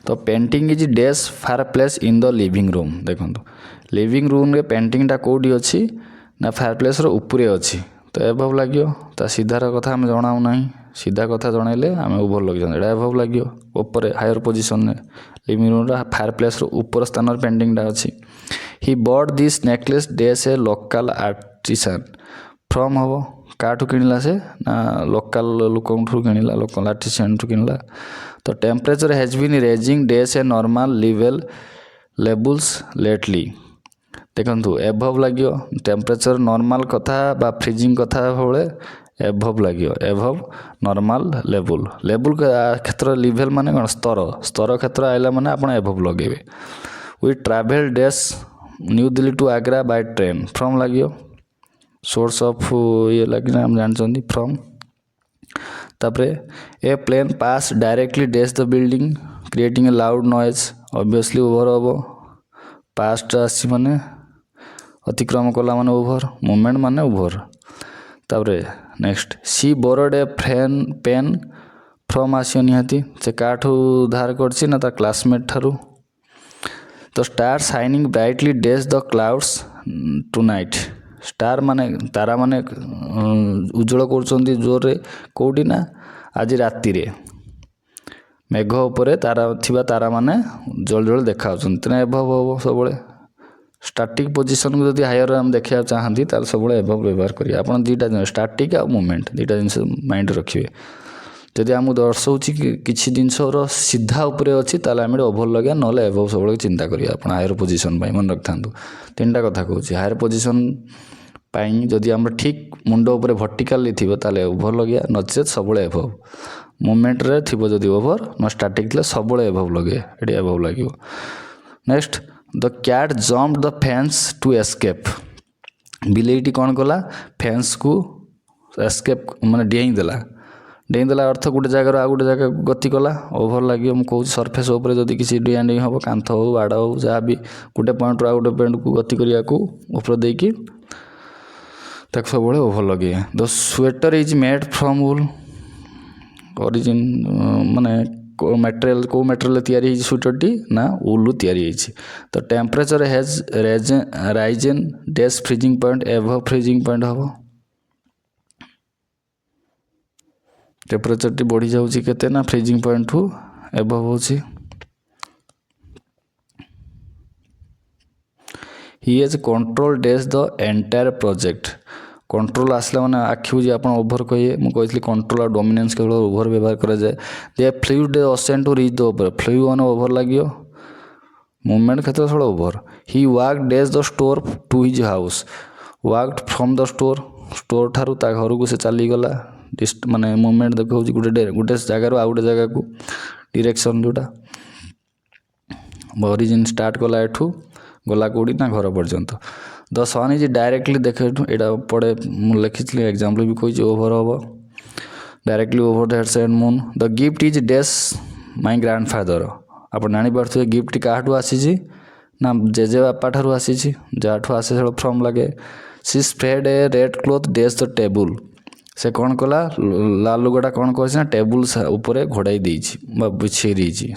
ତ painting is dash fireplace in the living room ଦେଖନ୍ତୁ ଲିଭିଂ ରୁମ୍ରେ ପେଣ୍ଟିଂଟା କେଉଁଠି ଅଛି ନା ଫାୟାର ପ୍ଲେସ୍ର ଉପରେ ଅଛି ତ ଏଭବ୍ ଲାଗିବ ତା ସିଧାର କଥା ଆମେ ଜଣାଉ ନାହିଁ ସିଧା କଥା ଜଣାଇଲେ ଆମେ ଓଭର ଲଗେଇଛନ୍ତି ଏଇଟା ଏଭବ୍ ଲାଗିବ ଉପରେ ହାୟର ପୋଜିସନ୍ରେ ଲିଭିଂ ରୁମ୍ର ଫାୟାର ପ୍ଲେସ୍ର ଉପର ସ୍ଥାନରେ ପେଣ୍ଟିଂଟା ଅଛି। ହି ବଟ୍ ଦିସ୍ ନେକଲେସ୍ ଡ୍ୟାସ୍ ଏ ଲୋକାଲ୍ ଆର୍ଟିସାନ୍ ଫ୍ରମ୍ ହେବ କାଠୁ କିଣିଲା ସେ ନା ଲୋକାଲ୍ ଲୋକଙ୍କଠୁ କିଣିଲା ଲୋକାଲ୍ ଆର୍ଟିସାନ୍ଠୁ କିଣିଲା ତ temperature has been raising dash a normal levels lately ଦେଖନ୍ତୁ ଏଭବ୍ ଲାଗିବ ଟେମ୍ପରେଚର୍ ନର୍ମାଲ୍ କଥା ବା ଫ୍ରିଜିଂ କଥା ବେଳେ ଏଭବ୍ ଲାଗିବ ଏଭବ୍ ନର୍ମାଲ୍ ଲେବୁଲ୍ କ୍ଷେତ୍ର ଲିଭେଲ୍ ମାନେ କ'ଣ ସ୍ତର କ୍ଷେତ୍ର ଆଇଲା ମାନେ ଆପଣ ଏଭବ୍ ଲଗେଇବେ। We travel dash new Delhi to Agra by train from ଲାଗିବ ସୋର୍ସ ଅଫ୍ ଇଏ ଲାଗିଲା ଆମେ ଜାଣିଛନ୍ତି ଫ୍ରମ୍ ତାପରେ a plane pass directly dash the building creating a loud noise obviously over ହେବ ପାସ୍ଟା ଆସିଛି ମାନେ ଅତିକ୍ରମ କଲା ମାନେ ଓଭର ମୁଭମେଣ୍ଟ ମାନେ ଓଭର। ତାପରେ next she borrowed a pen from ଆସିବ ନିହାତି ସେ କାଠୁ ଧାର କରିଛି ନା ତା କ୍ଲାସମେଟ୍ ଠାରୁ ତ ଷ୍ଟାର୍ ସାଇନିଂ ବ୍ରାଇଟଲି ଡ୍ୟାସ୍ ଦ କ୍ଲାଉଡ୍ସ ଟୁ ନାଇଟ୍ ଷ୍ଟାର୍ ମାନେ ତାରା ମାନେ ଉଜ୍ଜଳ କରୁଛନ୍ତି ଜୋରରେ କେଉଁଠି ନା ଆଜି ରାତିରେ ମେଘ ଉପରେ ଥିବା ତାରାମାନେ ଜଳ ଜଳ ଦେଖାଯାଉଛନ୍ତି ତେଣୁ ଏଭବ୍ ହେବ ସବୁବେଳେ ଷ୍ଟାଟିକ୍ ପୋଜିସନ୍କୁ ଯଦି ହାୟର ଆମେ ଦେଖିବାକୁ ଚାହାନ୍ତି ତାହେଲେ ସବୁବେଳେ ଏଭବ୍ ବ୍ୟବହାର କରିବେ ଆପଣ ଦୁଇଟା ଷ୍ଟାଟିକ୍ ଆଉ ମୁଭମେଣ୍ଟ ଦୁଇଟା ଜିନିଷ ମାଇଣ୍ଡରେ ରଖିବେ ଯଦି ଆମକୁ ଦର୍ଶାଉଛି କି କିଛି ଜିନିଷର ସିଧା ଉପରେ ଅଛି ତାହେଲେ ଆମେ ଓଭର ଲଗାଇବା ନହେଲେ ଏଭବ୍ ସବୁବେଳେ ଚିନ୍ତା କରିବା ଆପଣ ହାୟର ପୋଜିସନ୍ ପାଇଁ ମନେ ରଖିଥାନ୍ତୁ ତିନିଟା କଥା କହୁଛି ହାୟର ପୋଜିସନ୍ ପାଇଁ ଯଦି ଆମର ଠିକ୍ ମୁଣ୍ଡ ଉପରେ ଭର୍ଟିକାଲି ଥିବ ତାହେଲେ ଓଭର ଲଗାଇବା ନଚେତ୍ ସବୁବେଳେ ଏଭବ୍ ମୁଭମେଣ୍ଟରେ ଥିବ ଯଦି ଓଭର ନ ଷ୍ଟାଟିକ୍ ଥିଲେ ସବୁବେଳେ ଏଭବ୍ ଲଗାଇବା ଏଠି ଏଭବ୍ ଲାଗିବ। Next the cat jump the fence to escape ବିଲେଇଟି କ'ଣ କଲା ଫେନ୍ସକୁ ଏସ୍କେପ୍ ମାନେ ଡେଇଁଦେଲା ଅର୍ଥ ଗୋଟେ ଜାଗାରୁ ଆଉ ଗୋଟେ ଜାଗାକୁ ଗତି କଲା ଓଭର ଲାଗିବ ମୁଁ କହୁଛି ସର୍ଫେସ୍ ଉପରେ ଯଦି କିଛି ଡିଆଁ ଡେଇଁ ହେବ କାନ୍ଥ ହେଉ ବାଡ଼ ହେଉ ଯାହା ବି ଗୋଟେ ପଏଣ୍ଟରୁ ଆଉ ଗୋଟେ ପଏଣ୍ଟକୁ ଗତି କରିବାକୁ ଉପର ଦେଇକି ତାକୁ ସବୁବେଳେ ଓଭର ଲଗେଇବେ। The sweater is made from wool origin ମାନେ କେଉଁ ମେଟେରିଆଲ୍ ତିଆରି ହେଇଛି ସ୍ୱେଟର୍ଟି ନା ଉଲ୍ରୁ ତିଆରି ହେଇଛି ତ temperature has risen dash freezing point above freezing point ହେବ ଟେମ୍ପରେଚର୍ଟି ବଢ଼ିଯାଉଛି କେତେ ନା ଫ୍ରିଜିଂ ପଏଣ୍ଟଠୁ ଏଭବ୍ ହେଉଛି। He has control dash the entire project control ଆସିଲା ମାନେ ଆଖି ବୁଜି ଆପଣ ଓଭର କହିବେ ମୁଁ କହିଥିଲି କଣ୍ଟ୍ରୋଲ ଆଉ ଡୋମିନେନ୍ସ କେବଳ ଓଭର ବ୍ୟବହାର କରାଯାଏ they flew the ascent to reach the over flew ମାନେ ଓଭର ଲାଗିବ ମୁଭମେଣ୍ଟ କ୍ଷେତ୍ର ସବୁବେଳେ over. He walk dash the store to his house walked from the store ଠାରୁ ତା ଘରକୁ ସେ ଚାଲିଗଲା ମାନେ ମୁଭମେଣ୍ଟ ଦେଖାଉଛି ଗୋଟେ ଜାଗାରୁ ଆଉ ଗୋଟେ ଜାଗାକୁ ଡିରେକ୍ସନ୍ ଯେଉଁଟା ଅରିଜିନ୍ ଷ୍ଟାର୍ଟ କଲା ଏଠୁ ଗଲା କେଉଁଠି ନା ଘର ପର୍ଯ୍ୟନ୍ତ। ଦ ସନ୍ ଇଜ୍ ଡାଇରେକ୍ଟଲି ଦେଖେଠୁ ଏଇଟା ପଡ଼େ ମୁଁ ଲେଖିଥିଲି ଏକ୍ଜାମ୍ପଲ୍ ବି କହିଛି ଓଭର ହେବ directly over the head side Moon. The gift is dash my grandfather ଆପଣ ଜାଣିପାରୁଥିବେ ଗିଫ୍ଟଟି କାହାଠୁ ଆସିଛି ନା ଜେଜେବାପା ଠାରୁ ଆସିଛି ଯାହାଠୁ ଆସେ ସେଟା ଫ୍ରମ୍ ଲାଗେ। C spread A red କ୍ଲୋଥ୍ dash the table ସେ କ'ଣ କଲା ଲାଲ ଲୁଗାଟା କ'ଣ କରିଛି ନା ଟେବୁଲ୍ ଉପରେ ଘୋଡ଼ାଇ ଦେଇଛି ବା ବିଛେଇ ଦେଇଛି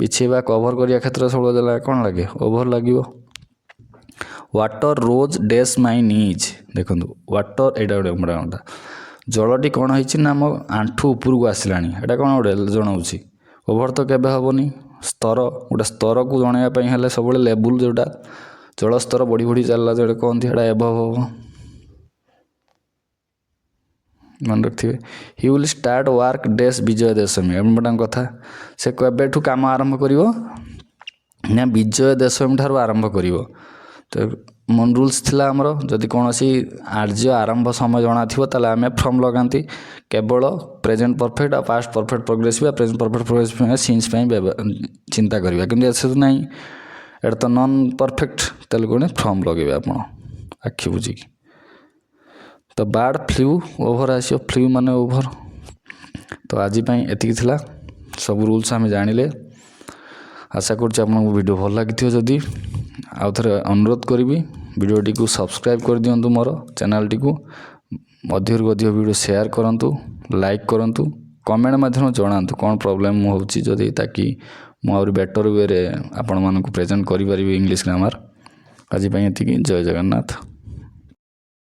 ବିଛେଇବା କଭର କରିବା କ୍ଷେତ୍ରରେ ସବୁବେଳେ ଦେଲା କ'ଣ ଲାଗେ ଓଭର ଲାଗିବ। ୱାଟର ରୋଜ୍ ଡ୍ୟାସ୍ ମାଇ ନିଜ୍ ଦେଖନ୍ତୁ ୱାଟର ଏଇଟା ଗୋଟେ କଥା ଜଳଟି କ'ଣ ହେଇଛି ନା ଆମ ଆଣ୍ଠୁ ଉପରକୁ ଆସିଲାଣି, ଏଇଟା କ'ଣ ଗୋଟେ ଜଣାଉଛି। ଓଭର ତ କେବେ ହେବନି। ସ୍ତର, ଗୋଟେ ସ୍ତରକୁ ଜଣାଇବା ପାଇଁ ହେଲେ ସବୁବେଳେ ଲେବୁଲ୍ ଯେଉଁଟା ଜଳସ୍ତର ବଢ଼ି ବଢ଼ି ଚାଲିଲା ଯେଉଁଟା କହନ୍ତି ସେଇଟା ଏଭବ ହେବ। ମନେ ରଖିଥିବେ। ହି ୱିଲ୍ ଷ୍ଟାର୍ଟ ୱାର୍କ ଡେସ୍ ବିଜୟ ଦଶମୀ, ଏମିତି କଥା। ସେ କେବେଠୁ କାମ ଆରମ୍ଭ କରିବ ନା ବିଜୟ ଦଶମୀ ଠାରୁ ଆରମ୍ଭ କରିବ। ତ ରୁଲ୍ସ ଥିଲା ଆମର, ଯଦି କୌଣସି ଆର୍ଯ୍ୟ ଆରମ୍ଭ ସମୟ ଜଣାଥିବ ତାହେଲେ ଆମେ ଫ୍ରମ୍ ଲଗାନ୍ତି। କେବଳ ପ୍ରେଜେଣ୍ଟ ପରଫେକ୍ଟ ଆଉ ପାଷ୍ଟ ପରଫେକ୍ଟ ପ୍ରୋଗ୍ରେସିଭ୍ ବା ପ୍ରେଜେଣ୍ଟ ପରଫେକ୍ଟ ପ୍ରୋଗ୍ରେସିଭ୍ ସିନ୍ସ ପାଇଁ ଚିନ୍ତା କରିବା। କିନ୍ତୁ ଏସବୁ ନାହିଁ, ଏଇଟା ତ ନନ୍ ପରଫେକ୍ଟ, ତାହେଲେ କ'ଣ ଫ୍ରମ୍ ଲଗାଇବେ ଆପଣ ଆଖି ବୁଝିକି। ତ ବାର୍ଡ଼ ଫ୍ଲୁ ଓଭର ଆସିବ, ଫ୍ଲୁ ମାନେ ଓଭର। ତ ଆଜି ପାଇଁ ଏତିକି ଥିଲା, ସବୁ ରୁଲ୍ସ ଆମେ ଜାଣିଲେ। ଆଶା କରୁଛି ଆପଣଙ୍କୁ ଭିଡ଼ିଓ ଭଲ ଲାଗିଥିବ। ଯଦି ଆଉ ଥରେ ଅନୁରୋଧ କରିବି ଭିଡ଼ିଓଟିକୁ ସବସ୍କ୍ରାଇବ୍ କରିଦିଅନ୍ତୁ, ମୋର ଚ୍ୟାନେଲ୍ଟିକୁ। ଅଧିକରୁ ଅଧିକ ଭିଡ଼ିଓ ସେୟାର କରନ୍ତୁ, ଲାଇକ୍ କରନ୍ତୁ, କମେଣ୍ଟ ମାଧ୍ୟମରେ ଜଣାନ୍ତୁ କ'ଣ ପ୍ରୋବ୍ଲେମ୍ ହେଉଛି, ଯଦି ତାକି ମୁଁ ଆହୁରି ବେଟର୍ ୱେରେ ଆପଣମାନଙ୍କୁ ପ୍ରେଜେଣ୍ଟ କରିପାରିବି ଇଂଲିଶ ଗ୍ରାମାର। ଆଜି ପାଇଁ ଏତିକି। ଜୟ ଜଗନ୍ନାଥ।